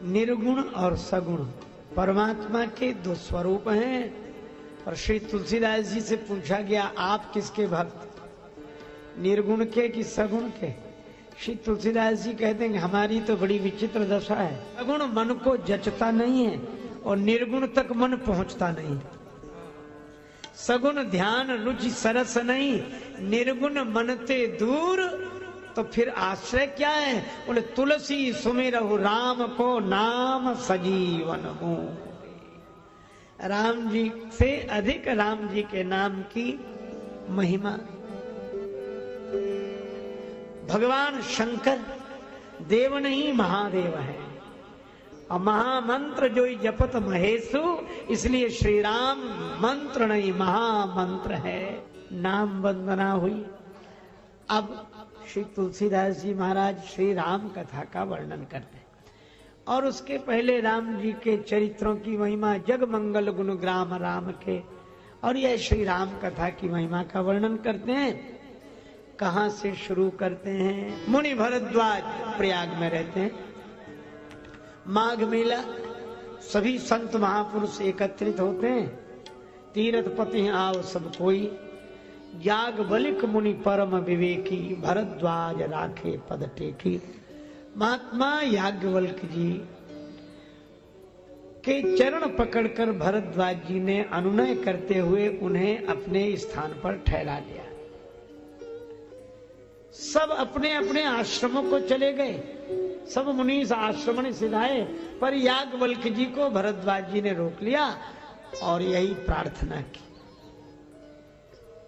निर्गुण और सगुण परमात्मा के दो स्वरूप हैं। और श्री तुलसीदास जी से पूछा गया, आप किसके भक्त, निर्गुण के कि सगुण के? श्री तुलसीदास जी कहते हैं, हमारी तो बड़ी विचित्र दशा है, सगुण मन को जचता नहीं है और निर्गुण तक मन पहुंचता नहीं। सगुण ध्यान रुचि सरस नहीं, निर्गुण मनते दूर, तो फिर आश्रय क्या है? बोले तुलसी सुमिरहु राम को नाम सजीवन हो। राम जी से अधिक राम जी के नाम की महिमा। भगवान शंकर देव नहीं महादेव है, और महामंत्र जो जपत महेशु, इसलिए श्री राम मंत्र नहीं महामंत्र है। नाम वंदना हुई। अब श्री तुलसीदास जी महाराज श्री राम कथा का वर्णन करते हैं, और उसके पहले राम जी के चरित्रों की महिमा, जग मंगल गुण ग्राम राम के, और यह श्री राम कथा की महिमा का वर्णन करते हैं। कहां से शुरू करते हैं? मुनि भरद्वाज प्रयाग में रहते हैं, माघ मेला, सभी संत महापुरुष एकत्रित होते हैं, तीर्थ पति आओ सब कोई, याज्ञवल्क्य मुनि परम विवेकी, भरद्वाज राखे पद टेकी। महात्मा याज्ञवल्क्य जी के चरण पकड़कर भरद्वाज जी ने अनुनय करते हुए उन्हें अपने स्थान पर ठहरा लिया। सब अपने अपने आश्रमों को चले गए, सब मुनि आश्रम ने सिधाए, पर याज्ञवल्क्य जी को भरद्वाज जी ने रोक लिया और यही प्रार्थना की,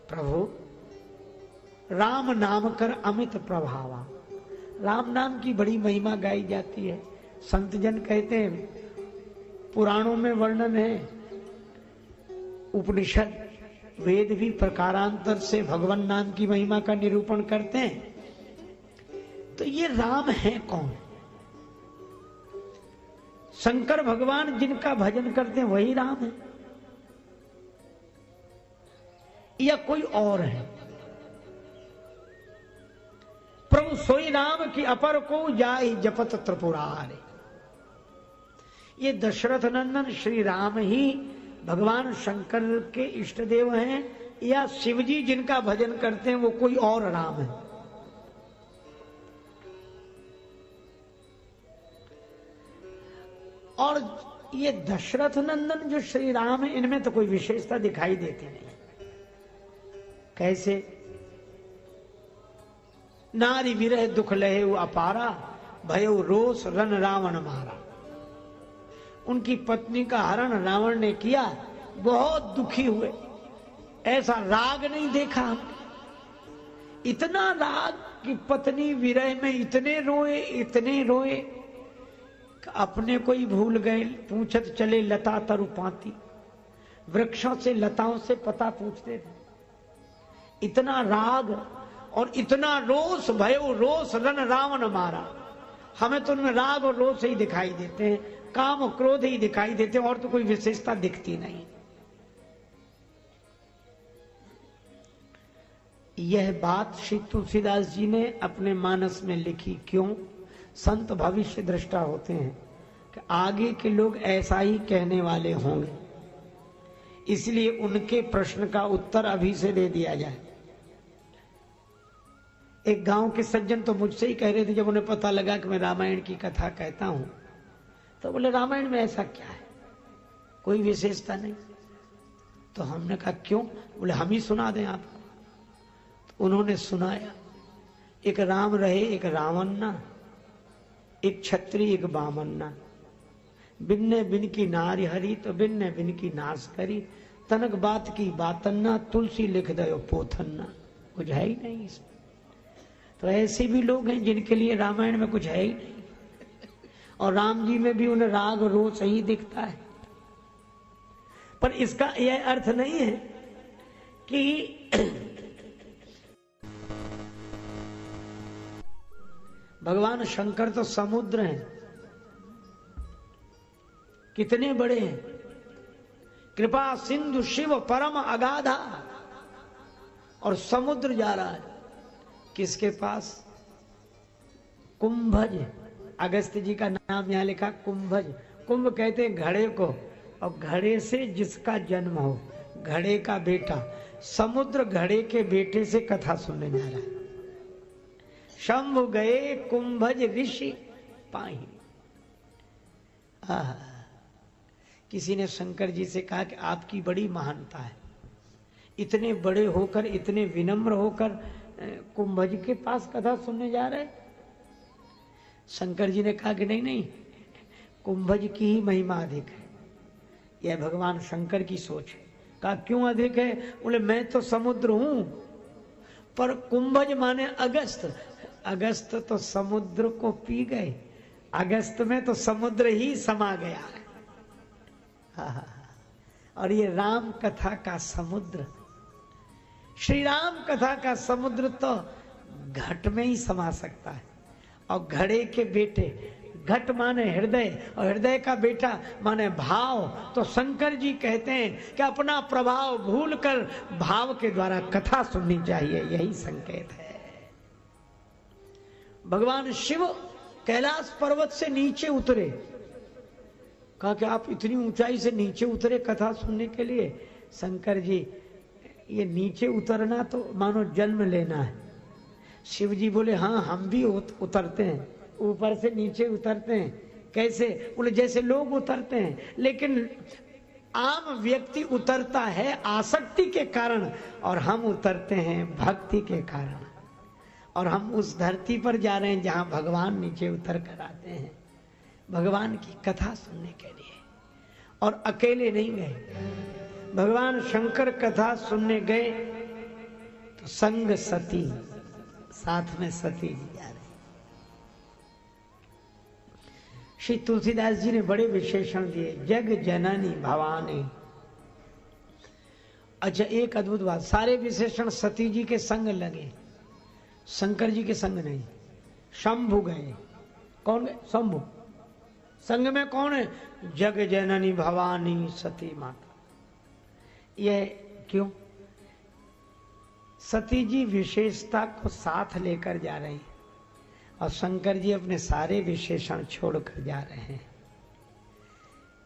प्रभु राम नाम कर अमित प्रभावा। राम नाम की बड़ी महिमा गाई जाती है। संत जन कहते हैं, पुराणों में वर्णन है, उपनिषद वेद भी प्रकारांतर से भगवान नाम की महिमा का निरूपण करते हैं। तो ये राम है कौन? शंकर भगवान जिनका भजन करते हैं वही राम है, या कोई और है? प्रभु सोई राम की अपर को जाहि जपत त्रिपुरारे। ये दशरथ नंदन श्री राम ही भगवान शंकर के इष्ट देव हैं, या शिवजी जिनका भजन करते हैं वो कोई और राम है? और ये दशरथ नंदन जो श्री राम है, इनमें तो कोई विशेषता दिखाई देती नहीं। कैसे? नारी विरह दुख लहे अपारा, भयो रोष रन रावण मारा। उनकी पत्नी का हरण रावण ने किया, बहुत दुखी हुए। ऐसा राग नहीं देखा हम, इतना राग कि पत्नी विरह में इतने रोए अपने को ही भूल गए, पूछत चले लता तरु पाती, वृक्षों से लताओं से पता पूछते थे। इतना राग और इतना रोष, भयो रोष रन रावण मारा। हमें तो उनमें राग और रोष ही दिखाई देते हैं, काम और क्रोध ही दिखाई देते हैं, और तो कोई विशेषता दिखती नहीं। यह बात श्री तुलसीदास जी ने अपने मानस में लिखी। क्यों? संत भविष्य दृष्टा होते हैं कि आगे के लोग ऐसा ही कहने वाले होंगे, इसलिए उनके प्रश्न का उत्तर अभी से दे दिया जाए। एक गांव के सज्जन तो मुझसे ही कह रहे थे, जब उन्हें पता लगा कि मैं रामायण की कथा कहता हूं, तो बोले रामायण में ऐसा क्या है, कोई विशेषता नहीं। तो हमने कहा क्यों? बोले हम ही सुना दें आपको। तो उन्होंने सुनाया। एक राम रहे एक रावन्ना, एक छत्री एक बामन्ना, बिन्ने बिन की नारी हरी तो बिन्ने बिन की नाश करी, तनक बात की बातन्ना, तुलसी लिख दो पोथन्ना। कुछ है ही नहीं इसमें। तो ऐसे भी लोग हैं जिनके लिए रामायण में कुछ है ही नहीं, और राम जी में भी उन्हें राग रोष ही दिखता है। पर इसका यह अर्थ नहीं है कि भगवान शंकर तो समुद्र हैं, कितने बड़े हैं। कृपा सिंधु शिव परम अगाधा, और समुद्र जा रहा है किसके पास? कुंभज। अगस्त जी का नाम यहां लिखा कुंभज। कुंभ कहते हैं घड़े को, और घड़े से जिसका जन्म हो, घड़े का बेटा। समुद्र घड़े के बेटे से कथा सुनने जा रहा है। शंभु गए कुंभज ऋषि पाही। किसी ने शंकर जी से कहा कि आपकी बड़ी महानता है, इतने बड़े होकर, इतने विनम्र होकर कुंभज के पास कथा सुनने जा रहे। शंकर जी ने कहा कि नहीं नहीं, कुंभज की ही महिमा अधिक है। यह भगवान शंकर की सोच है। कहा क्यों अधिक है? बोले मैं तो समुद्र हूं, पर कुंभज माने अगस्त। अगस्त तो समुद्र को पी गए, अगस्त में तो समुद्र ही समा गया है। और ये राम कथा का समुद्र, श्री राम कथा का समुद्र तो घट में ही समा सकता है। और घड़े के बेटे, घट माने हृदय, और हृदय का बेटा माने भाव। तो शंकर जी कहते हैं कि अपना प्रभाव भूलकर भाव के द्वारा कथा सुननी चाहिए, यही संकेत है। भगवान शिव कैलाश पर्वत से नीचे उतरे। कहा कि आप इतनी ऊंचाई से नीचे उतरे कथा सुनने के लिए? शंकर जी, ये नीचे उतरना तो मानो जन्म लेना है। शिव जी बोले हाँ, हम भी उतरते हैं, ऊपर से नीचे उतरते हैं। कैसे? बोले जैसे लोग उतरते हैं, लेकिन आम व्यक्ति उतरता है आसक्ति के कारण, और हम उतरते हैं भक्ति के कारण। और हम उस धरती पर जा रहे हैं जहां भगवान नीचे उतर कर आते हैं भगवान की कथा सुनने के लिए। और अकेले नहीं गए, भगवान शंकर कथा सुनने गए तो संग सती, साथ में सती जी जा रहे। श्री तुलसीदास जी ने बड़े विशेषण दिए, जग जननी भवानी। अच्छा, एक अद्भुत बात, सारे विशेषण सती जी के संग लगे, शंकर जी के संग नहीं। शंभु गए, कौन गए? शंभु। संग में कौन है? जग जननी भवानी सती माता। यह क्यों? सती जी विशेषता को साथ लेकर जा रही है, और शंकर जी अपने सारे विशेषण छोड़कर जा रहे हैं।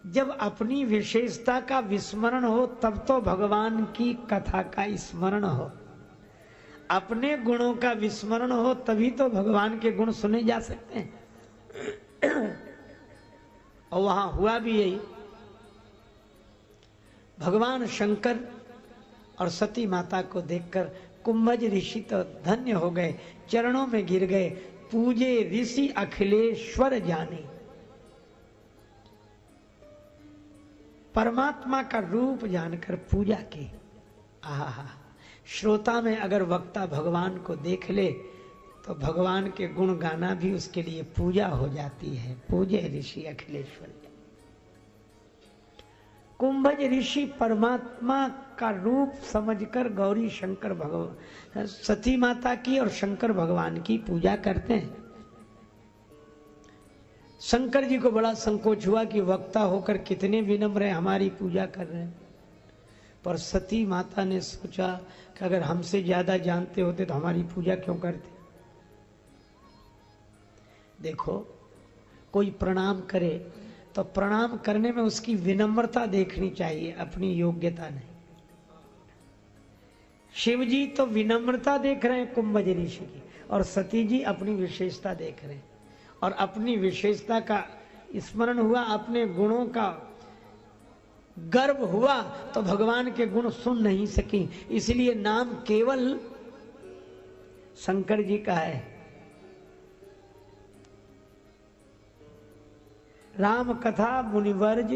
जब अपनी विशेषता का विस्मरण हो तब तो भगवान की कथा का स्मरण हो, अपने गुणों का विस्मरण हो तभी तो भगवान के गुण सुने जा सकते हैं। और वहां हुआ भी यही। भगवान शंकर और सती माता को देखकर कुंभज ऋषि तो धन्य हो गए, चरणों में गिर गए। पूजे ऋषि अखिलेश्वर जाने। परमात्मा का रूप जानकर पूजा की। आहा, श्रोता में अगर वक्ता भगवान को देख ले तो भगवान के गुण गाना भी उसके लिए पूजा हो जाती है। पूजे ऋषि अखिलेश्वर। कुंभज ऋषि परमात्मा का रूप समझकर गौरी शंकर भगवान सती माता की और शंकर भगवान की पूजा करते हैं। शंकर जी को बड़ा संकोच हुआ कि वक्ता होकर कितने विनम्र हमारी पूजा कर रहे हैं, पर सती माता ने सोचा कि अगर हमसे ज्यादा जानते होते तो हमारी पूजा क्यों करते। देखो, कोई प्रणाम करे तो प्रणाम करने में उसकी विनम्रता देखनी चाहिए, अपनी योग्यता नहीं। शिव जी तो विनम्रता देख रहे हैं कुंभज ऋषि की, और सती जी अपनी विशेषता देख रहे हैं, और अपनी विशेषता का स्मरण हुआ, अपने गुणों का गर्व हुआ तो भगवान के गुण सुन नहीं सकी, इसलिए नाम केवल शंकर जी का है। राम कथा मुनिवर्ज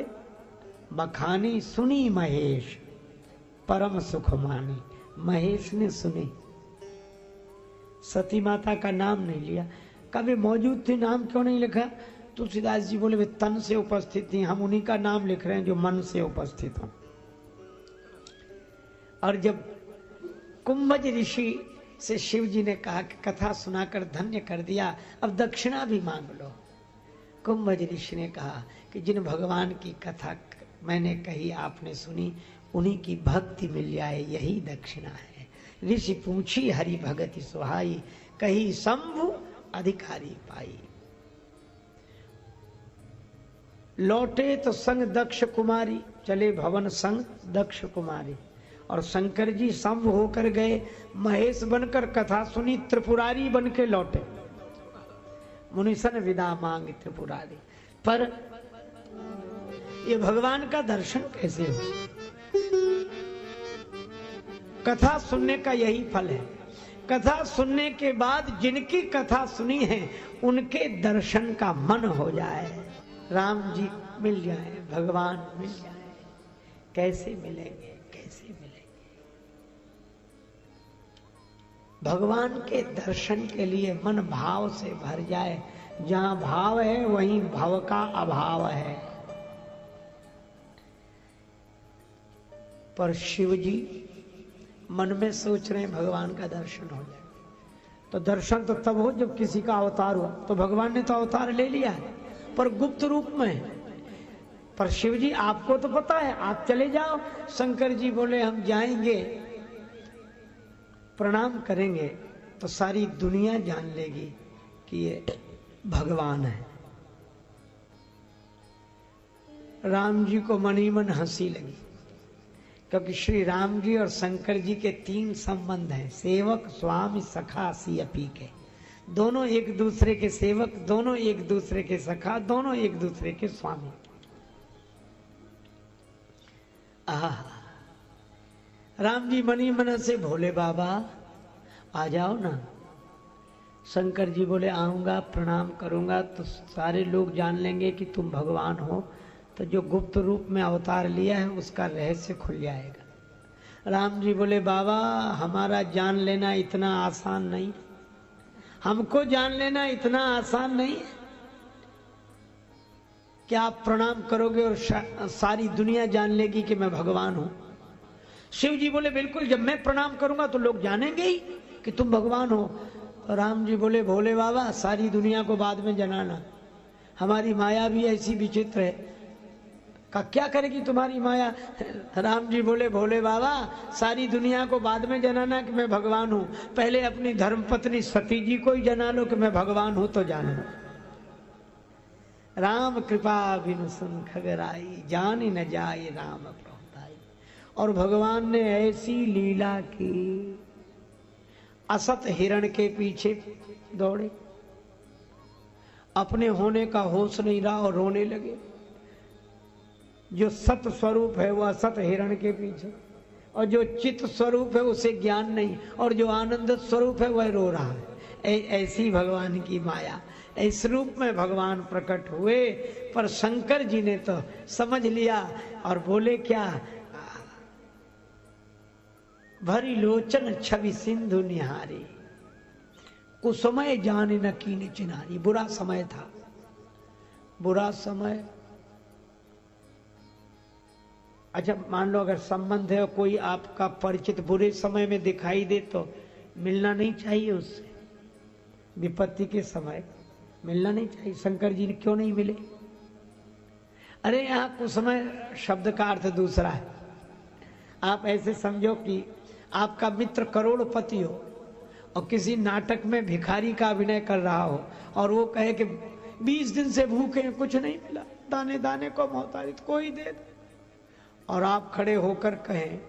बखानी सुनी महेश परम सुख मानी। महेश ने सुनी, सती माता का नाम नहीं लिया। कभी मौजूद थे, नाम क्यों नहीं लिखा? तुलसीदास जी बोले वे तन से उपस्थित थी, हम उन्हीं का नाम लिख रहे हैं जो मन से उपस्थित हो। और जब कुंभज ऋषि से शिव जी ने कहा कि कथा सुनाकर धन्य कर दिया, अब दक्षिणा भी मांग लो। कुंभज ऋषि ने कहा कि जिन भगवान की कथा मैंने कही, आपने सुनी, उन्हीं की भक्ति मिल जाए, यही दक्षिणा है। ऋषि पूछी हरि भगति सुहाई, कही शंभु अधिकारी पाई। लौटे तो संग दक्ष कुमारी, चले भवन संग दक्ष कुमारी। और शंकर जी शंभु होकर गए, महेश बनकर कथा सुनी, त्रिपुरारी बन के लौटे। मुनिसन विदा मांग त्रिपुरारी। पर ये भगवान का दर्शन कैसे हो? कथा सुनने का यही फल है। कथा सुनने के बाद जिनकी कथा सुनी है उनके दर्शन का मन हो जाए, राम जी मिल जाए, भगवान मिल जाए। कैसे मिलेंगे? कैसे मिलेंगे? भगवान के दर्शन के लिए मन भाव से भर जाए। जहां भाव है वहीं भव का अभाव है। पर शिव जी मन में सोच रहे हैं भगवान का दर्शन हो जाए। तो दर्शन तो तब हो जब किसी का अवतार हो। तो भगवान ने तो अवतार ले लिया है, पर गुप्त रूप में। पर शिव जी आपको तो पता है, आप चले जाओ। शंकर जी बोले हम जाएंगे, प्रणाम करेंगे तो सारी दुनिया जान लेगी कि ये भगवान है। राम जी को मन ही मन हंसी लगी, क्योंकि श्री राम जी और शंकर जी के 3 संबंध हैं, सेवक स्वामी सखा सियपी के। दोनों एक दूसरे के सेवक, दोनों एक दूसरे के सखा, दोनों एक दूसरे के स्वामी। राम जी मनी मन से भोले बाबा आ जाओ ना। शंकर जी बोले आऊंगा, प्रणाम करूंगा तो सारे लोग जान लेंगे कि तुम भगवान हो, तो जो गुप्त रूप में अवतार लिया है उसका रहस्य खुल जाएगा। राम जी बोले बाबा हमारा जान लेना इतना आसान नहीं, हमको जान लेना इतना आसान नहीं कि आप प्रणाम करोगे और सारी दुनिया जान लेगी कि मैं भगवान हूं। शिव जी बोले बिल्कुल, जब मैं प्रणाम करूंगा तो लोग जानेंगे ही कि तुम भगवान हो। तो राम जी बोले भोले बाबा सारी दुनिया को बाद में जनाना, हमारी माया भी ऐसी विचित्र है। का क्या करेगी तुम्हारी माया? राम जी बोले भोले बाबा सारी दुनिया को बाद में जनाना कि मैं भगवान हूं, पहले अपनी धर्मपत्नी सती जी को ही जना लो कि मैं भगवान हूं तो जानो। राम कृपा बिनु सुन खगराई, जान न जाए राम प्रभुताई। और भगवान ने ऐसी लीला की, असत हिरण के पीछे दौड़े, अपने होने का होश नहीं रहा और रोने लगे। जो सत स्वरूप है वह असत हिरण के पीछे, और जो चित स्वरूप है उसे ज्ञान नहीं, और जो आनंद स्वरूप है वह रो रहा है। ऐसी भगवान की माया, इस रूप में भगवान प्रकट हुए। पर शंकर जी ने तो समझ लिया और बोले क्या, भरी लोचन छवि सिंधु निहारी, कुसमय जान न कीन चिन्हारी। बुरा समय था, बुरा समय। अच्छा मान लो अगर संबंध है, कोई आपका परिचित बुरे समय में दिखाई दे तो मिलना नहीं चाहिए उससे, विपत्ति के समय मिलना नहीं चाहिए। शंकर जी ने क्यों नहीं मिले? अरे यहां कुसमय शब्द का अर्थ दूसरा है। आप ऐसे समझो कि आपका मित्र करोड़पति हो और किसी नाटक में भिखारी का अभिनय कर रहा हो और वो कहे कि 20 दिन से भूखे हैं, कुछ नहीं मिला, दाने दाने को मोहताज, कोई दे दे। और आप खड़े होकर कहें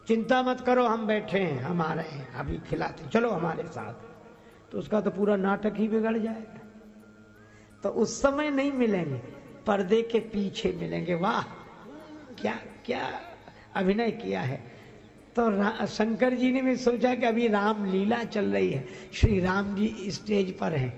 चिंता मत करो, हम बैठे हैं, हम आ रहे हैं, अभी खिलाते, चलो हमारे साथ, तो उसका तो पूरा नाटक ही बिगड़ जाएगा। तो उस समय नहीं मिलेंगे, पर्दे के पीछे मिलेंगे। वाह क्या क्या अभिनय किया है। तो शंकर जी ने भी सोचा कि अभी राम लीला चल रही है, श्री राम जी स्टेज पर हैं,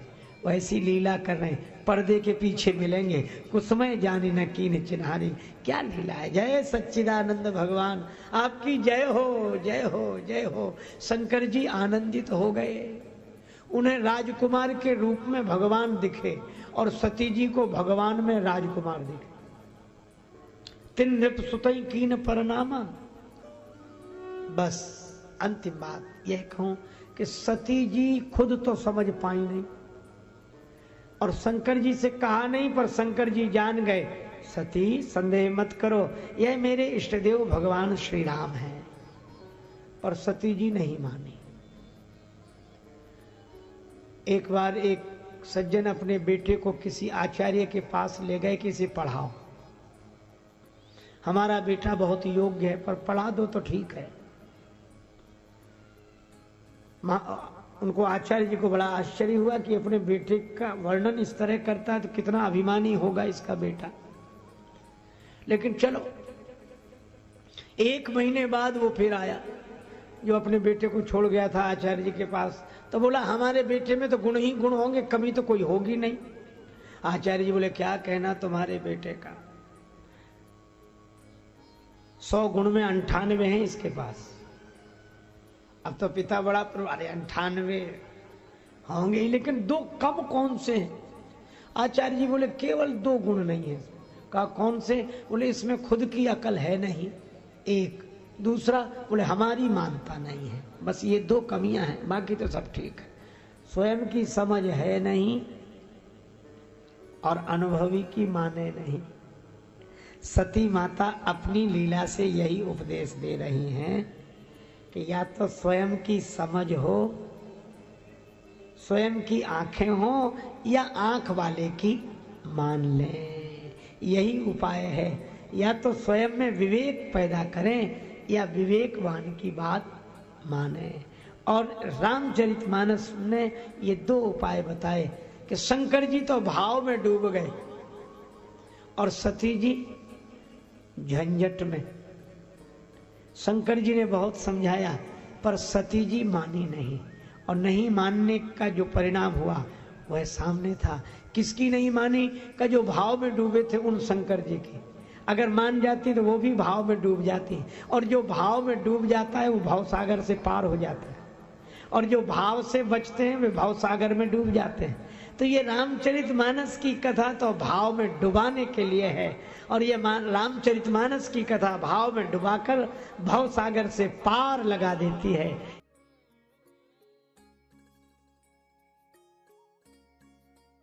वैसी लीला कर रहे हैं, पर्दे के पीछे मिलेंगे। कुसमय जानी न कीन चिन्हारी। क्या लीला है। जय सच्चिदानंद भगवान, आपकी जय हो, जय हो, जय हो। शंकर जी आनंदित हो गए। उन्हें राजकुमार के रूप में भगवान दिखे और सती जी को भगवान में राजकुमार दिखे। तिन नृप सुतई कीन परनामा। बस अंतिम बात यह कहूं कि सती जी खुद तो समझ पाई नहीं और शंकर जी से कहा नहीं, पर शंकर जी जान गए, सती संदेह मत करो, यह मेरे इष्टदेव भगवान श्री राम हैं। और सती जी नहीं मानी। एक बार एक सज्जन अपने बेटे को किसी आचार्य के पास ले गए कि इसे पढ़ाओ, हमारा बेटा बहुत योग्य है, पर पढ़ा दो तो ठीक है। उनको आचार्य जी को बड़ा आश्चर्य हुआ कि अपने बेटे का वर्णन इस तरह करता है तो कितना अभिमानी होगा इसका बेटा। लेकिन चलो, 1 महीने बाद वो फिर आया जो अपने बेटे को छोड़ गया था आचार्य जी के पास। तो बोला हमारे बेटे में तो गुण ही गुण होंगे, कमी तो कोई होगी नहीं। आचार्य जी बोले क्या कहना तुम्हारे बेटे का, 100 गुण में 98 हैं इसके पास। अब तो पिता बड़ा अरे 98 होंगे ही, लेकिन 2 कम कौन से हैं? आचार्य जी बोले केवल 2 गुण नहीं है। कहा कौन से? बोले इसमें खुद की अकल है नहीं, एक, दूसरा बोले हमारी मानता नहीं है। बस ये 2 कमियां हैं, बाकी तो सब ठीक है। स्वयं की समझ है नहीं और अनुभवी की माने नहीं। सती माता अपनी लीला से यही उपदेश दे रही हैं कि या तो स्वयं की समझ हो, स्वयं की आंखें हो, या आंख वाले की मान लें। यही उपाय है। या तो स्वयं में विवेक पैदा करें या विवेकवान की बात माने। और रामचरितमानस ने ये 2 उपाय बताए कि शंकर जी तो भाव में डूब गए और सती जी झंझट में। शंकर जी ने बहुत समझाया पर सती जी मानी नहीं, और नहीं मानने का जो परिणाम हुआ वह सामने था। किसकी नहीं मानी? का जो भाव में डूबे थे उन शंकर जी की। अगर मान जाती तो वो भी भाव में डूब जाती, और जो भाव में डूब जाता है वो भाव सागर से पार हो जाता है, और जो भाव से बचते हैं वे भाव सागर में डूब जाते हैं। तो ये रामचरितमानस की कथा तो भाव में डुबाने के लिए है, और ये रामचरितमानस की कथा भाव में डुबाकर भव सागर से पार लगा देती है।